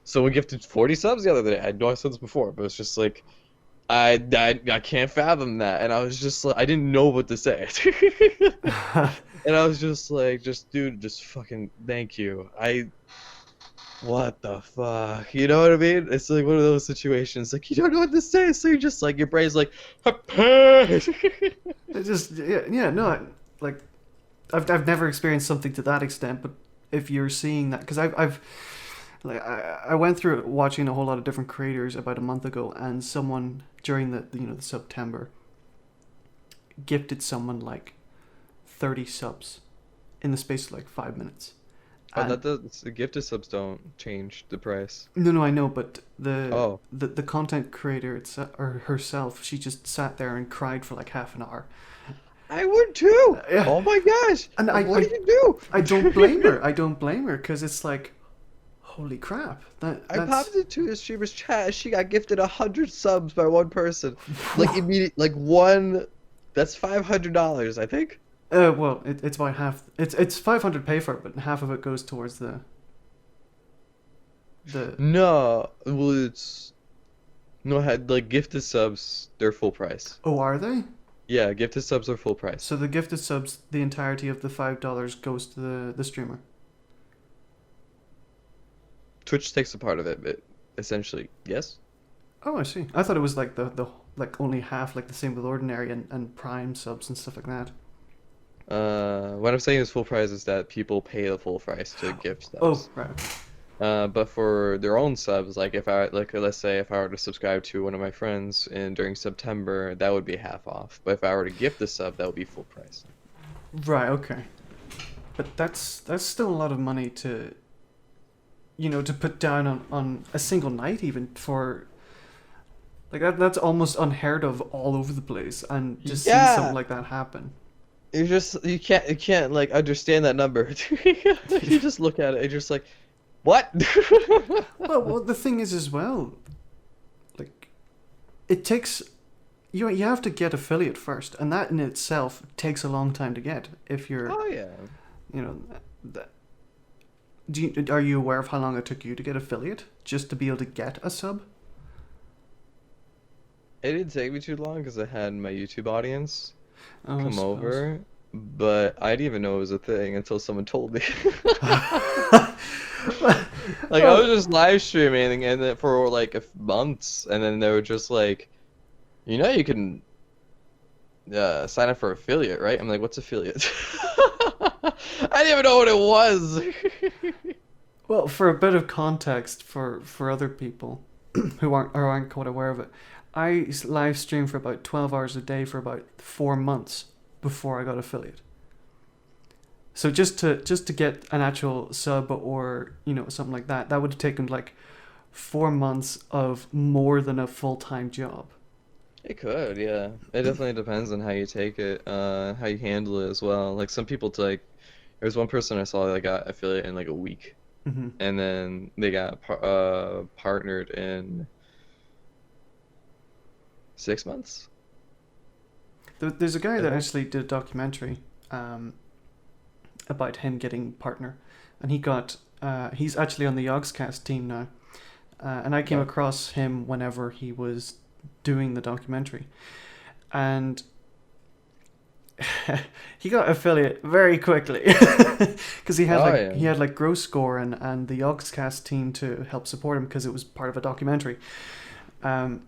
so we gifted 40 subs the other day. I know I said this before, but it's just like I can't fathom that, and I was just like I didn't know what to say. And I was just like, dude, just fucking thank you. What the fuck? You know what I mean? It's like one of those situations, like you don't know what to say, so you're just like your brain's like It's just no, like I've never experienced something to that extent, but if you're seeing that, because I've like I went through watching a whole lot of different creators about a month ago, and someone during the September gifted someone like 30 subs in the space of like 5 minutes. Oh, the gifted subs don't change the price. No, I know, but Oh. the content creator or herself, she just sat there and cried for like half an hour. I would too. Yeah. Oh my gosh. And what did you do? I don't blame her. I don't blame her, because it's like, holy crap. I popped into a streamer's chat. She got gifted 100 subs by one person. Like immediate, like one. That's $500, I think. Well, it's by half. It's 500 pay for it, but half of it goes towards the. No, well, it's no had like gifted subs. They're full price. Oh, are they? Yeah, gifted subs are full price. So the gifted subs, the entirety of the $5 goes to the streamer. Twitch takes a part of it, but essentially, yes. Oh, I see. I thought it was like the like only half, like the same with ordinary and prime subs and stuff like that. What I'm saying is full price is that people pay the full price to gift subs. Oh, right. But for their own subs, like if I like let's say if I were to subscribe to one of my friends and during September, that would be half off. But if I were to gift the sub, that would be full price. Right. Okay. But that's still a lot of money to, to put down on a single night, even for like that's almost unheard of all over the place, and just see something like that happen. You can't like understand that number. You just look at it and you're just like, what? Well, the thing is as well, like, it takes you have to get affiliate first, and that in itself takes a long time to get. If you're, Oh yeah. that. Are you aware of how long it took you to get affiliate just to be able to get a sub? It didn't take me too long because I had my YouTube audience Oh, I come suppose. over, but I didn't even know it was a thing until someone told me. Like I was just live streaming and then for like months, and then they were just like, you can sign up for affiliate, right? I'm like, what's affiliate? I didn't even know what it was. Well, for a bit of context for other people who aren't quite aware of it, I live streamed for about 12 hours a day for about 4 months before I got affiliate. So just to get an actual sub or something like that, that would have taken like 4 months of more than a full-time job. It could, yeah. It definitely depends on how you take it, how you handle it as well. Like some people like, there was one person I saw that got affiliate in like a week, Hmm. and then they got partnered in 6 months. There's a guy I that think. actually did a documentary about him getting partner, and he's actually on the Yogscast team now, and I came Oh, across him whenever he was doing the documentary, and he got affiliate very quickly because oh yeah. he had like Gross Score and the Yogscast team to help support him because it was part of a documentary. Um,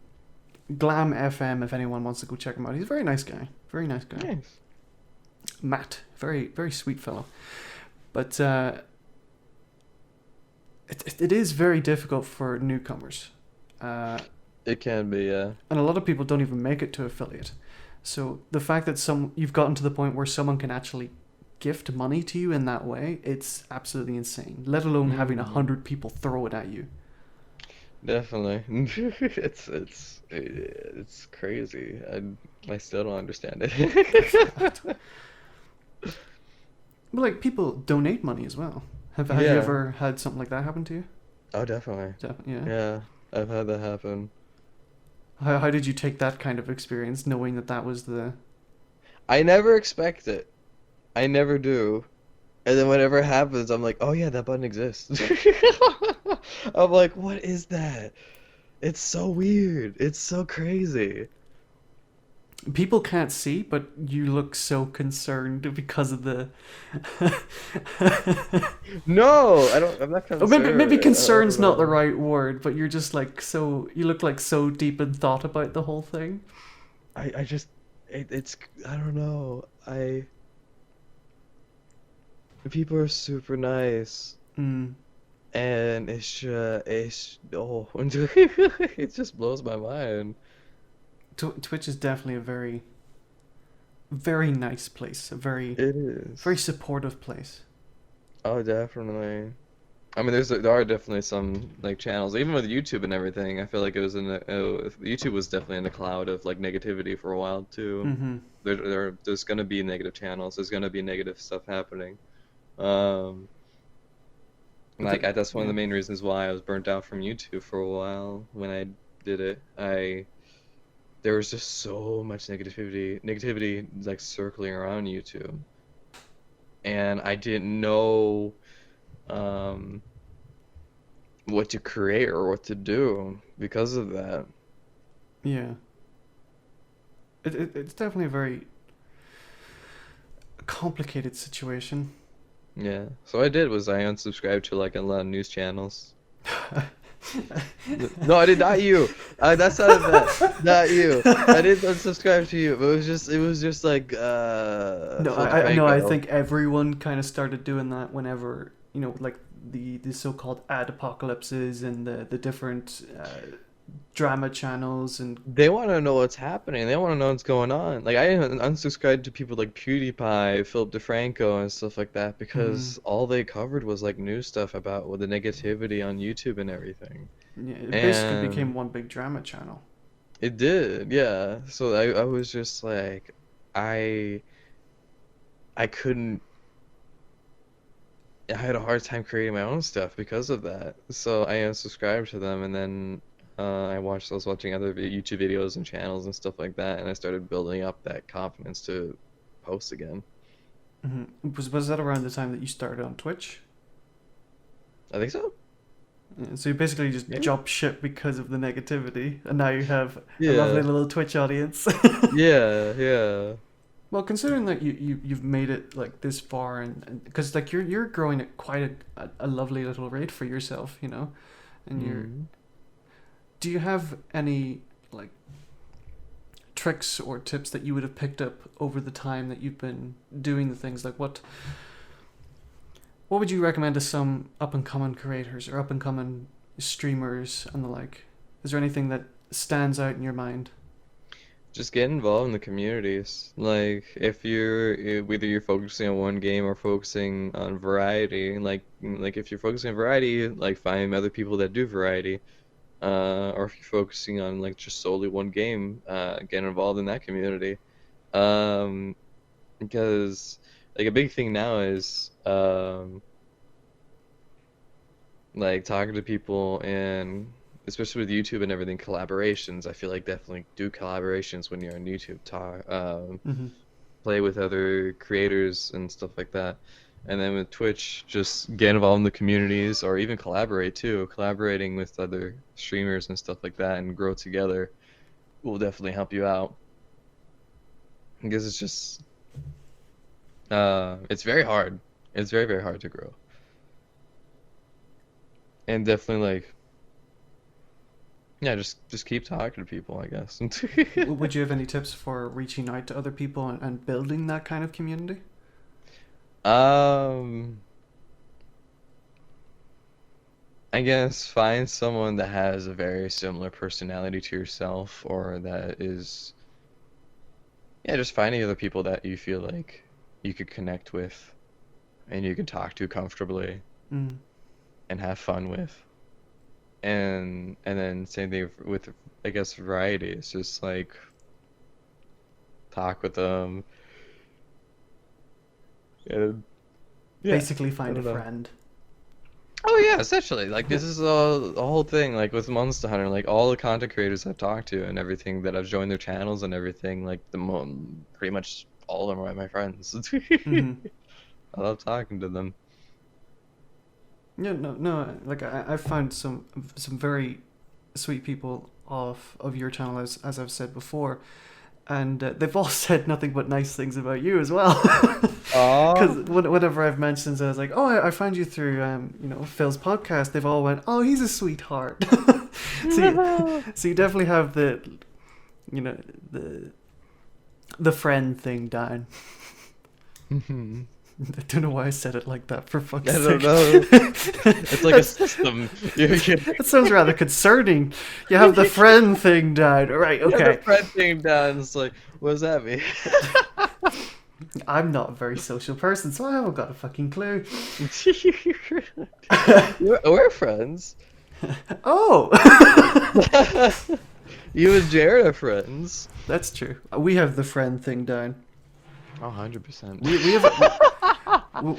Glam FM, if anyone wants to go check him out, he's a very nice guy, very nice guy. Nice. Matt, very very sweet fellow, but it is very difficult for newcomers, It can be, yeah. and a lot of people don't even make it to affiliate. So the fact that you've gotten to the point where someone can actually gift money to you in that way, it's absolutely insane. Let alone having Mm, 100 people throw it at you. definitely. It's crazy. I still don't understand it. But like people donate money as well. Have you Yeah. ever had something like that happen to you? Oh, definitely. Yeah. Yeah, I've had that happen. How did you take that kind of experience, knowing that was the? I never expect it. I never do. And then whenever it happens, I'm like, oh yeah, that button exists. I'm like, what is that? It's so weird. It's so crazy. People can't see, but you look so concerned because of the. No, I don't. I'm not Oh, maybe concerned. concern's not the right word, but you're just like so. You look like so deep in thought about the whole thing. I just, it's. I don't know. People are super nice, Mm. and it just blows my mind. Twitch is definitely a very, very nice place. A very, It is. very supportive place. Oh, definitely. I mean, there are definitely some like channels, even with YouTube and everything. I feel like it was YouTube was definitely in a cloud of like negativity for a while too. Mm-hmm. There's gonna be negative channels. There's gonna be negative stuff happening. Um, that's one of Yeah. the main reasons why I was burnt out from YouTube for a while when I did it. There was just so much negativity like circling around YouTube, and I didn't know um what to create or what to do because of that. Yeah. It's definitely a very complicated situation. Yeah. So what I did was I unsubscribed to like a lot of news channels. No, I did not you. That's not that. Not you. I didn't unsubscribe to you. But it was just like No, Phil I know. I DeFranco. think everyone kind of started doing that whenever like the so-called ad apocalypses and the different drama channels and They want to know what's happening. They want to know what's going on. Like, I unsubscribed to people like PewDiePie, Philip DeFranco, and stuff like that because all they covered was like new stuff about the negativity on YouTube and everything. yeah, it basically And became one big drama channel. it did, yeah. So I was just like, I couldn't. I had a hard time creating my own stuff because of that. So I unsubscribed to them, and then I was watching other YouTube videos and channels and stuff like that, and I started building up that confidence to post again. Was that around the time that you started on Twitch? I think so. Yeah, so you basically just Maybe. dropped shit because of the negativity, and now you have a Yeah. lovely little Twitch audience. Yeah, yeah. Well, considering that you've made it like this far, and because like you're growing at quite a lovely little rate for yourself, you know, and do you have any like tricks or tips that you would have picked up over the time that you've been doing the things? Like what would you recommend to some up and coming creators or up and coming streamers and the like? Is there anything that stands out in your mind? Just get involved in the communities. Like, if whether you're focusing on one game or focusing on variety, like if you're focusing on variety, like find other people that do variety. Or if you're focusing on like just solely one game, get involved in that community. Because like a big thing now is like talking to people, and especially with YouTube and everything, collaborations. I feel like definitely do collaborations when you're on YouTube. Play with other creators and stuff like that. And then with Twitch, just get involved in the communities, or even collaborate too. Collaborating with other streamers and stuff like that and grow together will definitely help you out. Because it's just, it's very hard. It's very, very hard to grow. And definitely like, yeah, just keep talking to people, I guess. Would you have any tips for reaching out to other people and building that kind of community? I guess find someone that has a very similar personality to yourself, or that is, yeah, just finding other people that you feel like you could connect with and you can talk to comfortably and have fun with. And then same thing with, I guess, variety. It's just like talk with them. And yeah, Basically I find a don't know. friend. Oh yeah, essentially. Like this is a whole thing. Like with Monster Hunter, like all the content creators I've talked to and everything that I've joined their channels and everything, like pretty much all of them are my friends. I love talking to them. Yeah, no. Like I've found some very sweet people of your channel, as I've said before, and they've all said nothing but nice things about you as well. Because whenever I've mentioned, I was like, oh, I found you through Phil's podcast. They've all went, oh, he's a sweetheart. So you definitely have the friend thing down. I don't know why I said it like that, for fuck's sake. I don't know. It's like a system. That sounds rather concerning. You have the friend thing down. Right, okay. Yeah, the friend thing down. It's like, what does that mean? I'm not a very social person, so I haven't got a fucking clue. We're friends. Oh! You and Jared are friends. That's true. We have the friend thing down. Oh, 100%.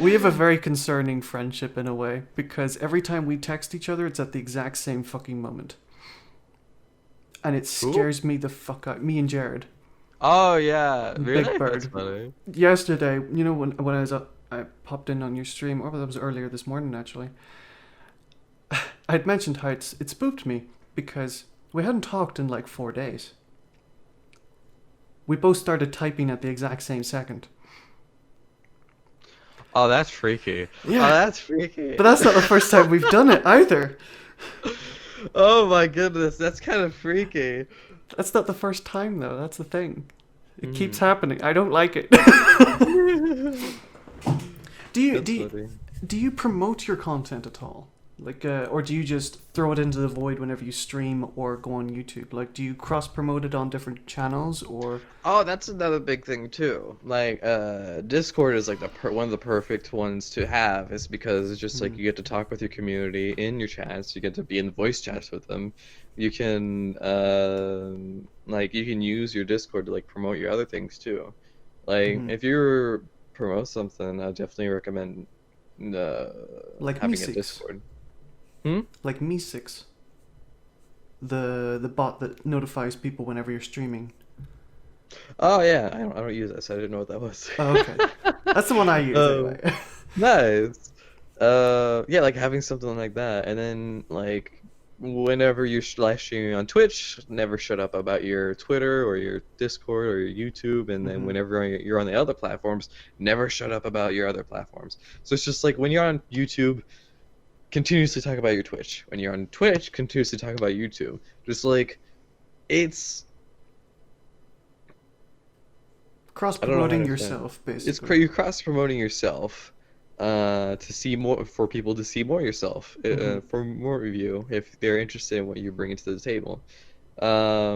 We have a very concerning friendship in a way, because every time we text each other, it's at the exact same fucking moment. And it scares me the fuck out. Me and Jared. Oh, yeah. Really? Big Bird. That's funny. Yesterday, when I was up, I popped in on your stream, or that was earlier this morning actually. I'd mentioned how it spooked me because we hadn't talked in like 4 days. We both started typing at the exact same second. Oh, that's freaky. Yeah. Oh, that's freaky. But that's not the first time we've done it either. Oh my goodness, that's kind of freaky. That's not the first time though, that's the thing. It keeps happening. I don't like it. Do you do you promote your content at all? Like, or do you just throw it into the void whenever you stream or go on YouTube? Like, do you cross promote it on different channels or? Oh, that's another big thing too. Like, Discord is like one of the perfect ones to have, is because it's just like you get to talk with your community in your chats. You get to be in voice chats with them. You can, like, you can use your Discord to like promote your other things too. Like, if you promote something, I definitely recommend Like having a Me6. Discord. Like Me6, the bot that notifies people whenever you're streaming. Oh yeah, I don't use that, so I didn't know what that was. Oh, okay, that's the one I use anyway. Nice. Yeah, like having something like that, and then like whenever you're live streaming on Twitch, never shut up about your Twitter or your Discord or your YouTube, and then whenever you're on the other platforms, never shut up about your other platforms. So it's just like when you're on YouTube, continuously talk about your Twitch. When you're on Twitch, continuously talk about YouTube. Just like it's Cross-promoting yourself, basically. you're cross promoting yourself to see more, for people to see more yourself, for more review if they're interested in what you're bringing to the table. Yeah,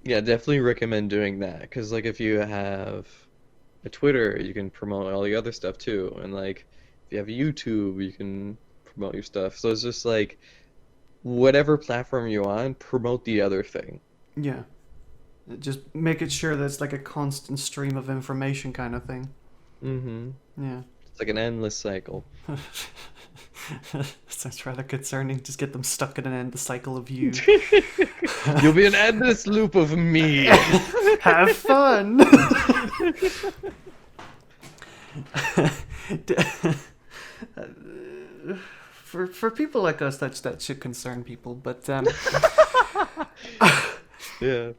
definitely recommend doing that, because like if you have a Twitter, you can promote all the other stuff too, and like if you have a YouTube, you can promote your stuff. So it's just like whatever platform you're on, promote the other thing. Yeah. Just make it sure that it's like a constant stream of information kind of thing. Yeah. It's like an endless cycle. Sounds rather concerning. Just get them stuck in an endless cycle of you. You'll be an endless loop of me. Have fun. For people like us, that should concern people. But Yeah.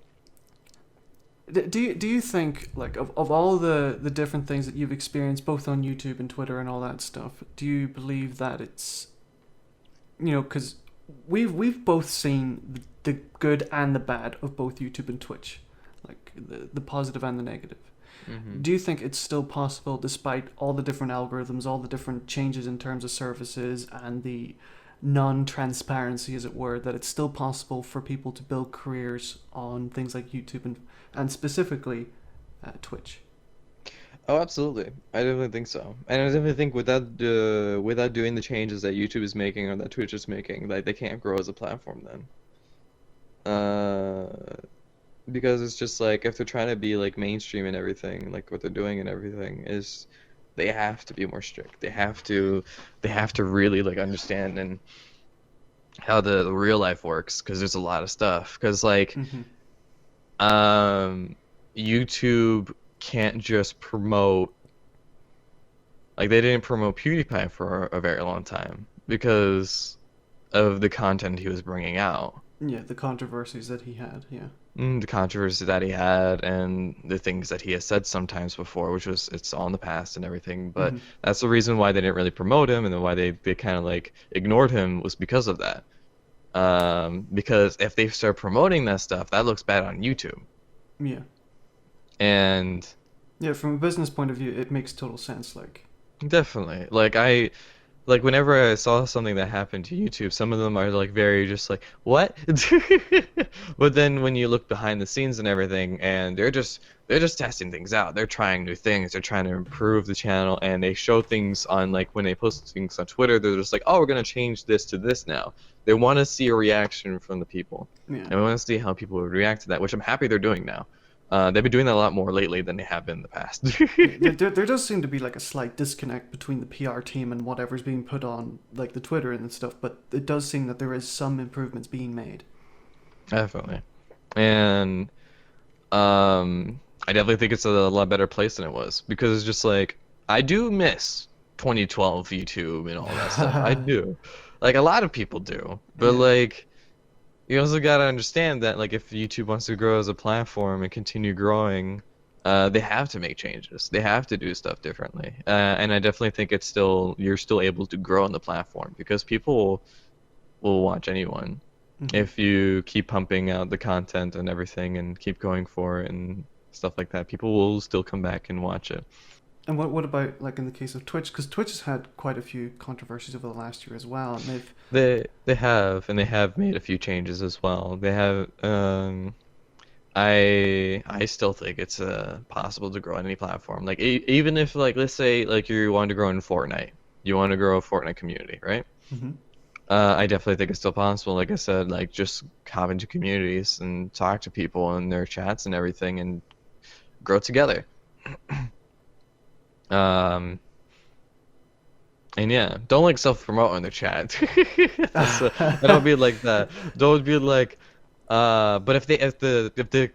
Do you think, like, of all the different things that you've experienced both on YouTube and Twitter and all that stuff, do you believe that it's, because we've both seen the good and the bad of both YouTube and Twitch, like the positive and the negative. Do you think it's still possible, despite all the different algorithms, all the different changes in terms of services and the non-transparency, as it were, that it's still possible for people to build careers on things like YouTube and specifically Twitch? Oh, absolutely. I definitely think so. And I definitely think without doing the changes that YouTube is making or that Twitch is making, like they can't grow as a platform then. Because it's just like if they're trying to be like mainstream and everything, like what they're doing and everything is they have to be more strict. They have to really like understand and how the real life works, because there's a lot of stuff. Because like YouTube can't just promote, like they didn't promote PewDiePie for a very long time because of the content he was bringing out. Yeah, the controversies that he had, yeah. The controversy that he had and the things that he has said sometimes before, which was, it's all in the past and everything, but that's the reason why they didn't really promote him, and then why they kind of like ignored him was because of that. Because if they start promoting that stuff, that looks bad on YouTube. Yeah. And yeah, from a business point of view, it makes total sense. Like, definitely, like whenever I saw something that happened to YouTube, some of them are like very just like, what? But then when you look behind the scenes and everything, and they're just testing things out. They're trying new things. They're trying to improve the channel, and they show things on, like when they post things on Twitter, they're just like, oh, we're gonna change this to this now. They want to see a reaction from the people, and we want to see how people would react to that, which I'm happy they're doing now. They've been doing that a lot more lately than they have been in the past. there does seem to be like a slight disconnect between the PR team and whatever's being put on like the Twitter and stuff, but it does seem that there is some improvements being made. Definitely. And I definitely think it's a lot better place than it was, because it's just like, I do miss 2012 YouTube and all that stuff. I do. Like a lot of people do. But like, you also gotta understand that, like, if YouTube wants to grow as a platform and continue growing, they have to make changes. They have to do stuff differently. And I definitely think you're still able to grow on the platform, because people will watch anyone if you keep pumping out the content and everything and keep going for it and stuff like that. People will still come back and watch it. And what about like in the case of Twitch? Because Twitch has had quite a few controversies over the last year as well, and they've They have made a few changes as well. They have I still think it's possible to grow on any platform. Like even if like let's say like you want to grow in Fortnite, you want to grow a Fortnite community, right? Mhm. I definitely think it's still possible. Like I said, like just hop into communities and talk to people in their chats and everything, and grow together. Um, and yeah, don't like self-promote in the chat. I don't be like that. Don't be like, but if the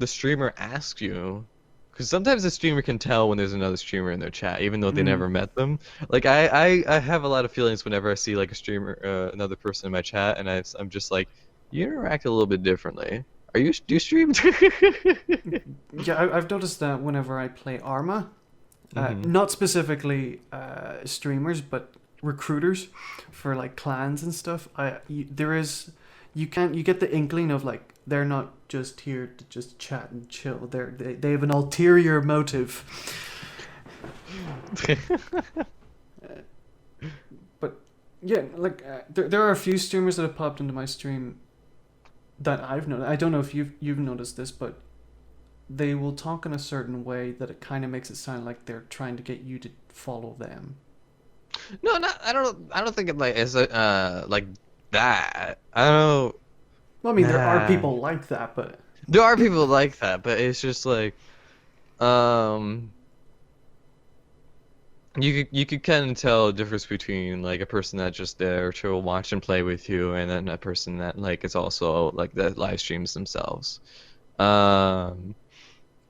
streamer asks you, because sometimes the streamer can tell when there's another streamer in their chat, even though they Mm. never met them. Like I have a lot of feelings whenever I see like a streamer, another person in my chat, and I'm just like, you interact a little bit differently. Do you stream? Yeah, I've noticed that whenever I play Arma, Hmm. not specifically streamers, but recruiters for like clans and stuff. There is you get the inkling of like they're not just here to just chat and chill. They have an ulterior motive. But yeah, like there are a few streamers that have popped into my stream that I've noticed. I don't know if you've noticed this, but they will talk in a certain way that it kind of makes it sound like they're trying to get you to follow them. No, not I don't think it like is like that. I don't. Well, I mean, there are Nah. people like that, but There are people like that, but it's just like um you could kind of tell the difference between like a person that's just there to watch and play with you, and then a person that like is also like that live streams themselves. Um,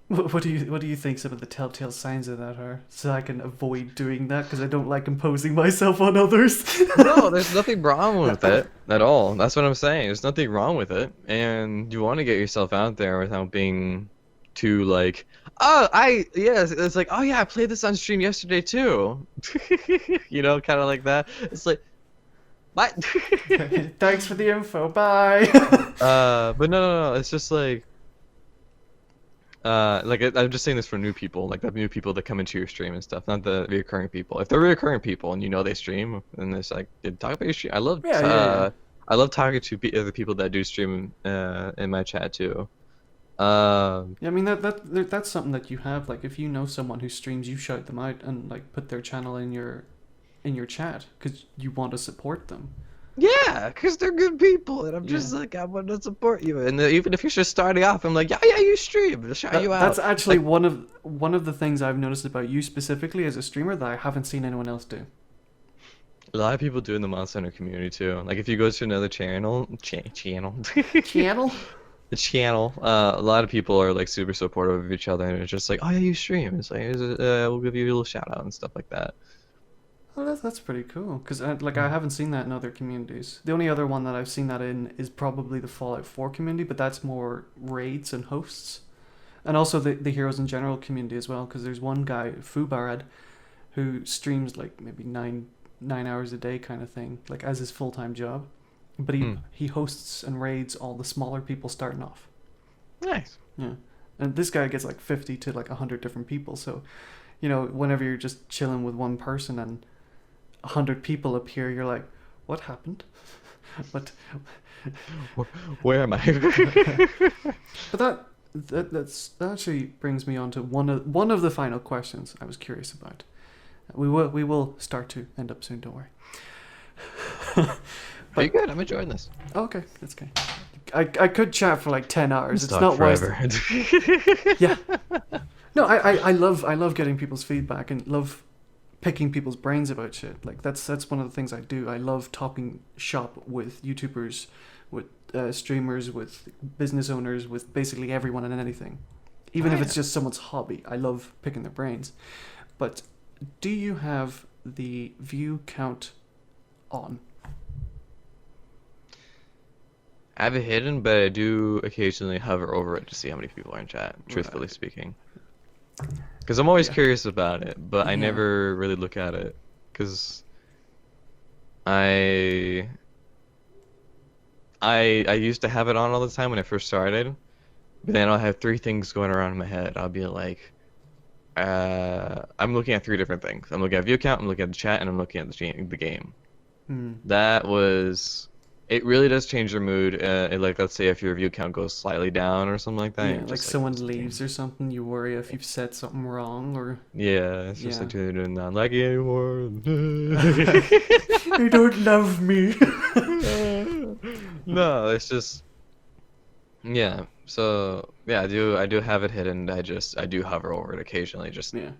what do you think some of the telltale signs of that are? So I can avoid doing that because I don't like imposing myself on others. no, there's nothing wrong with it at all. That's what I'm saying. There's nothing wrong with it, and you want to get yourself out there without being too like, oh, yeah, it's like, oh yeah, I played this on stream yesterday too. Kind of like that. It's like, what? Thanks for the info. Bye. But no, it's just like I'm just saying this for new people, like the new people that come into your stream and stuff, not the recurring people. If they're recurring people and you know they stream, then it's like, "Dude, talk about your stream." Yeah, yeah, yeah. I love talking to the people that do stream in my chat too. Yeah, I mean that's something that you have. Like, if you know someone who streams, you shout them out and like put their channel in your chat because you want to support them. Yeah, because they're good people, and I'm Yeah. just like, I want to support you. And even if you're just starting off, I'm like, yeah, you stream, I'll shout you That's out. actually Like, one of the things I've noticed about you specifically as a streamer that I haven't seen anyone else do. a lot of people do in the Monster Hunter community too. Like if you go to another channel, Channel? the channel, a lot of people are like super supportive of each other, and it's just like, oh yeah, you stream. It's like, we'll give you a little shout out and stuff like that. Oh, that's pretty cool. Because like I haven't seen that in other communities. The only other one that I've seen that in is probably the Fallout 4 community, but that's more raids and hosts, and also the Heroes in General community as well. Because there's one guy, Fubarad, who streams like maybe nine hours a day kind of thing, like as his full time job. But he Hmm. he hosts and raids all the smaller people starting off. Nice. Yeah, and this guy gets like 50 to like 100 different people. So, whenever you're just chilling with one person and 100 people appear, you're like, what happened? But Where am I? but that actually brings me on to one of the final questions I was curious about. We will start to end up soon. Don't worry. Are you good? I'm enjoying this. Okay, that's okay. I could chat for like 10 hours. It's Talk not wise. forever. Yeah. No, I love getting people's feedback and love picking people's brains about shit. Like that's one of the things I do. I love talking shop with YouTubers, with streamers, with business owners, with basically everyone and anything. Even Oh, if yeah. it's just someone's hobby, I love picking their brains. But do you have the view count on? I have it hidden, but I do occasionally hover over it to see how many people are in chat, truthfully Right. speaking. Because I'm always Yeah. curious about it, but I Yeah. never really look at it. Because I, I used to have it on all the time when I first started, but then I'll have three things going around in my head. I'll be like, I'm looking at three different things. I'm looking at view count, I'm looking at the chat, and I'm looking at the game. Hmm. That was. It really does change your mood. Like, let's say if your view count goes slightly down or something like that, Yeah, you're like just like, someone this game. leaves or something, you worry if you've said something wrong or Yeah, it's just yeah. like they're not like it anymore. You don't love me. No, it's just yeah. So yeah, I do have it hidden. I do hover over it occasionally. Just Yeah.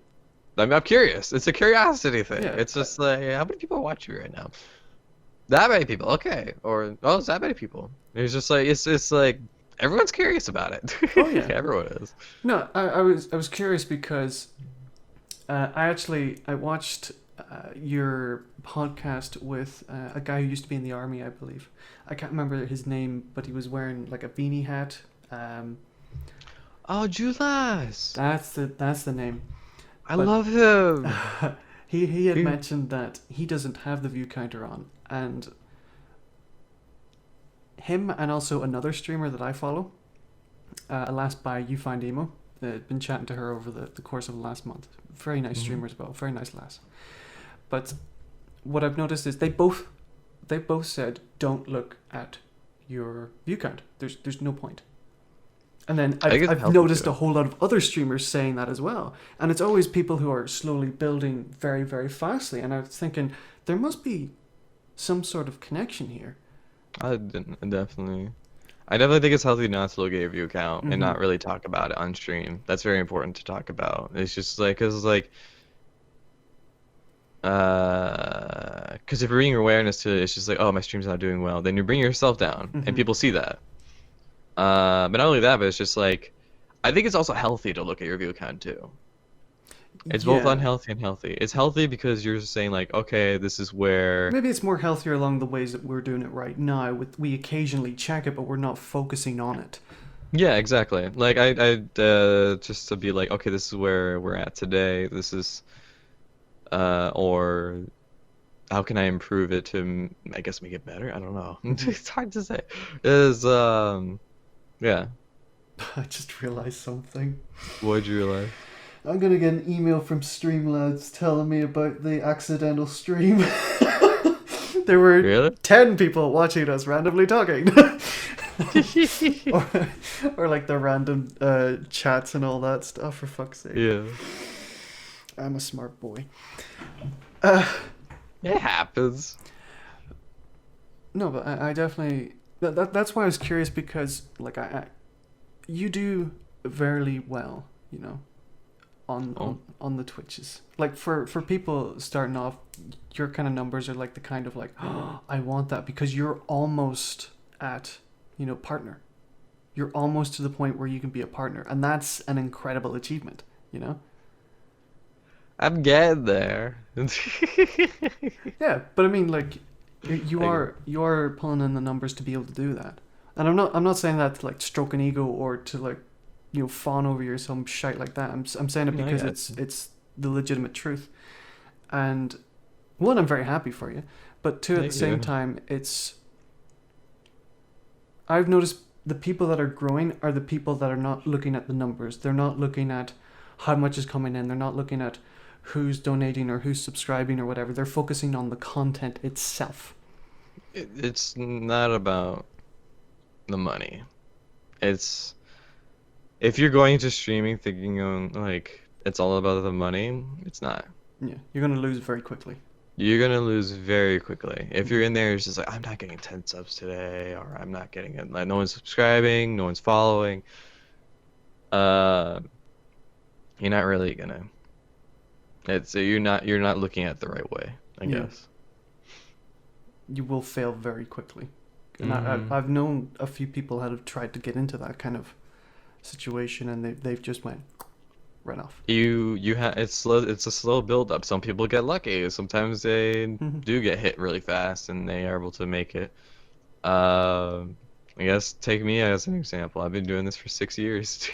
I'm curious. It's a curiosity thing. Yeah. It's just like how many people watch you right now? That many people, okay. Or oh, it's that many people. It's just like it's like everyone's curious about it. Oh yeah. Everyone is. No, I was curious because I watched your podcast with a guy who used to be in the army, I believe. I can't remember his name, but he was wearing like a beanie hat. Um, Oh, Julas. that's the name. I But love him. he had He- mentioned that he doesn't have the view counter on, and him and also another streamer that I follow, Alas by You Find Emo. Been chatting to her over the course of the last month. Very nice Mhm. streamer as well. Very nice lass. But what I've noticed is they both said don't look at your view count. There's no point. And then I think it's I've healthy noticed too. a whole lot of other streamers saying that as well. And it's always people who are slowly building very, very fastly. And I was thinking there must be some sort of connection here. I definitely think it's healthy not to look at your view count and Hmm. not really talk about it on stream. That's very important to talk about. It's just like, cause like, cause if you're bringing awareness to it, it's just like, oh, my stream's not doing well. Then you bring yourself down, and Hmm. people see that. But not only that, but it's just like, I think it's also healthy to look at your view count too. It's both Yeah. unhealthy and healthy. It's healthy because you're saying like, okay, this is where. Maybe it's more healthier along the ways that we're doing it right now. With we occasionally check it, but we're not focusing on it. Yeah, exactly. Like just to be like, okay, this is where we're at today. This is, or how can I improve it to, I guess, make it better? I don't know. It's hard to say. Is yeah. I just realized something. What'd you realize? I'm gonna get an email from Streamlads telling me about the accidental stream. There were Really? 10 people watching us randomly talking. or, or like the random chats and all that stuff, for fuck's sake. Yeah. I'm a smart boy. Uh, It happens. no, but I definitely. That's why I was curious because, like, you do very well, you know, on, Oh. on the Twitches. Like, for people starting off, your kind of numbers are like the kind of like, oh, I want that because you're almost at, partner. You're almost to the point where you can be a partner. And that's an incredible achievement, you know? I'm getting there. Yeah, but I mean, like, you I are you are pulling in the numbers to be able to do that, and I'm not saying that to like stroke an ego or to like, fawn over you or some shite like that. I'm saying it No, I because got it's the legitimate truth, and one, I'm very happy for you, but two, at the Thank same you. time, I've noticed the people that are growing are the people that are not looking at the numbers. They're not looking at how much is coming in. They're not looking at who's donating or who's subscribing or whatever. They're focusing on the content itself. It's not about the money. It's if you're going to streaming thinking like it's all about the money, it's not. Yeah, you're gonna lose very quickly. You're gonna lose very quickly. If you're in there, it's just like I'm not getting 10 subs today, or I'm not getting it. Like no one's subscribing, no one's following. Uh, you're not really gonna. You're not looking at it the right way, I Yeah. guess. You will fail very quickly. And Mhm. I've known a few people that have tried to get into that kind of situation, and they've just went right off. You have it's slow. It's a slow build up. Some people get lucky. Sometimes they Mhm. do get hit really fast, and they are able to make it. Uh, I guess take me as an example. I've been doing this for 6 years.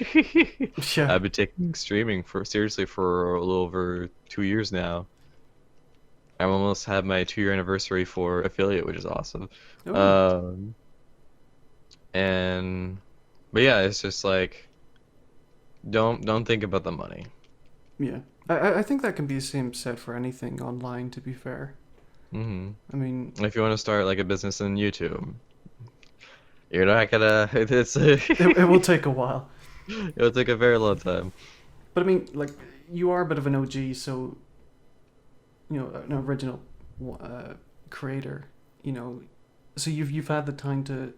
Yeah. I've been taking streaming seriously for a little over 2 years now. I almost had my 2 year anniversary for affiliate, which is awesome. Oh, Um, and but yeah, it's just like don't think about the money. Yeah. I think that can be the same said for anything online, to be fair. Mm-hmm. I mean, If you want to start like a business on YouTube, you're not gonna. It's it will take a while. it'll take a very long time. But I mean, like, you are a bit of an OG, so, an original creator, so you've had the time to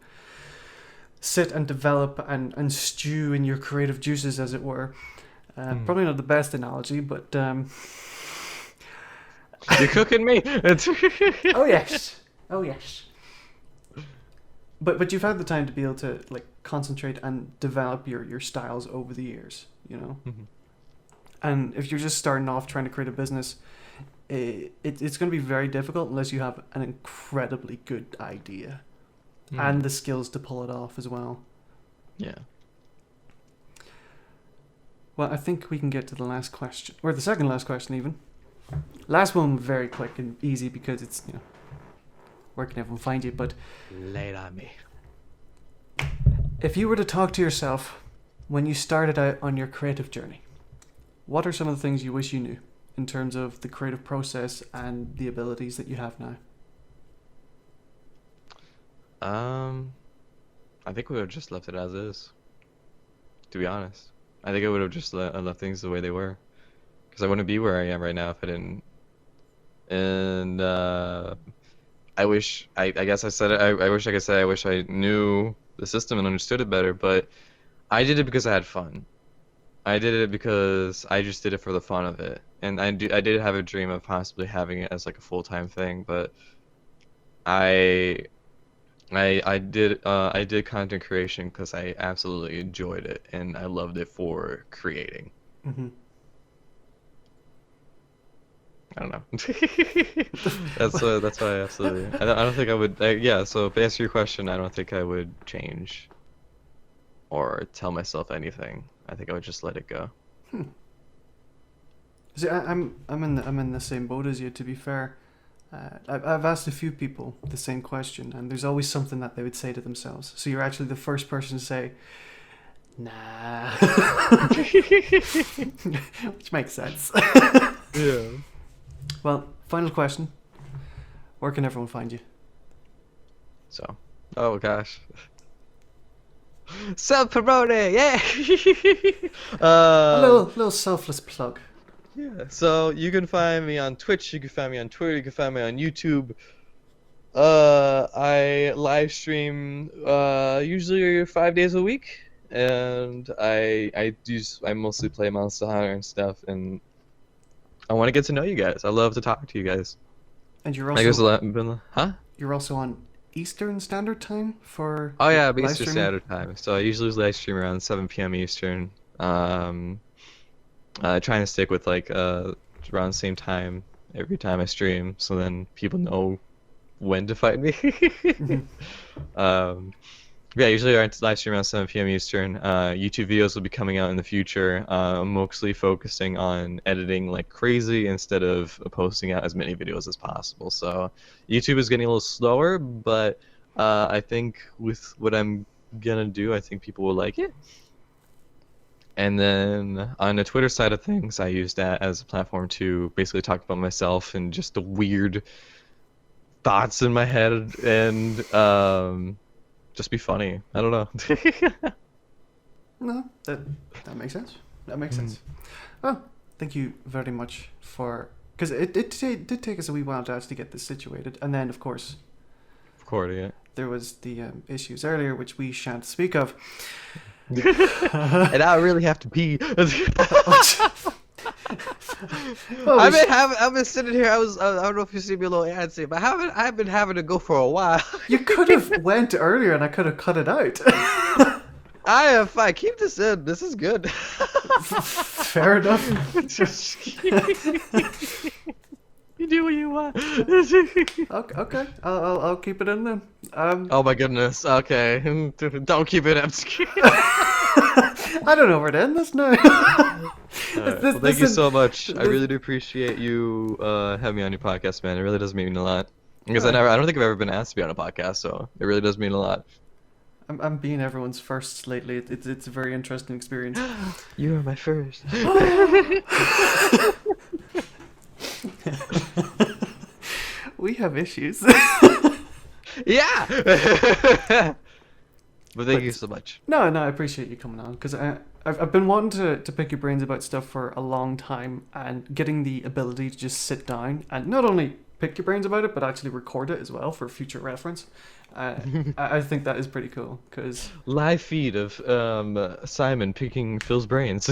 sit and develop and stew in your creative juices, as it were. Probably not the best analogy, but You're cooking me. oh yes, oh yes. But you've had the time to be able to like concentrate and develop your styles over the years, Mhm. And if you're just starting off trying to create a business, it's going to be very difficult unless you have an incredibly good idea and the skills to pull it off as well. Yeah. Well, I think we can get to the last question, or the second last question even. Last one, very quick and easy because it's, where can everyone find you? But Lay it on me. if you were to talk to yourself when you started out on your creative journey, what are some of the things you wish you knew in terms of the creative process and the abilities that you have now? I think we would have just left it as is. To be honest, I think I would have just left things the way they were, because I wouldn't be where I am right now if I didn't. And I wish I guess I said it. I wish I could say I wish I knew the system and understood it better, but I did it because I had fun. I did it because I just did it for the fun of it, and I did have a dream of possibly having it as like a full-time thing, but I did content creation because I absolutely enjoyed it and I loved it for creating. Mm-hmm. I don't know. That's why I absolutely. I don't think I would. Yeah. So to answer your question, I don't think I would change or tell myself anything. I think I would just let it go. See, I'm in the same boat as you. To be fair, I've asked a few people the same question, and there's always something that they would say to themselves. So you're actually the first person to say, "Nah," which makes sense. Yeah. Well, final question: where can everyone find you? So, oh gosh. Self-promoting, yeah. A little selfless plug. Yeah. So you can find me on Twitch. You can find me on Twitter. You can find me on YouTube. I live stream usually 5 days a week, and I mostly play Monster Hunter and stuff, and I want to get to know you guys. I love to talk to you guys. And you're I guess also huh? you're also on Eastern Standard Time for Oh yeah, live Eastern streaming? Standard Time. So I usually live stream around 7 p.m. Eastern. Trying to stick with like around the same time every time I stream, so then people know when to find me. Yeah, usually I live stream around 7 p.m. Eastern. YouTube videos will be coming out in the future. I'm mostly focusing on editing like crazy instead of posting out as many videos as possible. So YouTube is getting a little slower, but I think with what I'm gonna do, I think people will like it. And then on the Twitter side of things, I use that as a platform to basically talk about myself and just the weird thoughts in my head and just be funny. I don't know. No, that makes sense. That makes sense. Well, thank you very much for... Because it did take us a wee while to actually get this situated. And then, of course, Yeah. there was the issues earlier, which we shan't speak of. And I really have to pee. Well, I've been sitting here. I don't know if you see me a little antsy, but I've been having to go for a while. you could have went earlier and I could have cut it out. I am fine. Keep this in. This is good. Fair enough. You do what you want. Okay. I'll keep it in then. Oh my goodness. Okay. Don't keep it in. I don't know where to end this now. Well, thank you so much. I really do appreciate you having me on your podcast, man. It really does mean a lot. Because I don't think I've ever been asked to be on a podcast, so it really does mean a lot. I'm being everyone's first lately. It's a very interesting experience. You are my first. We have issues. Yeah. But thank you so much. No, I appreciate you coming on because I've been wanting to pick your brains about stuff for a long time, and getting the ability to just sit down and not only pick your brains about it but actually record it as well for future reference. I think that is pretty cool because Live feed of Simon picking Phil's brains.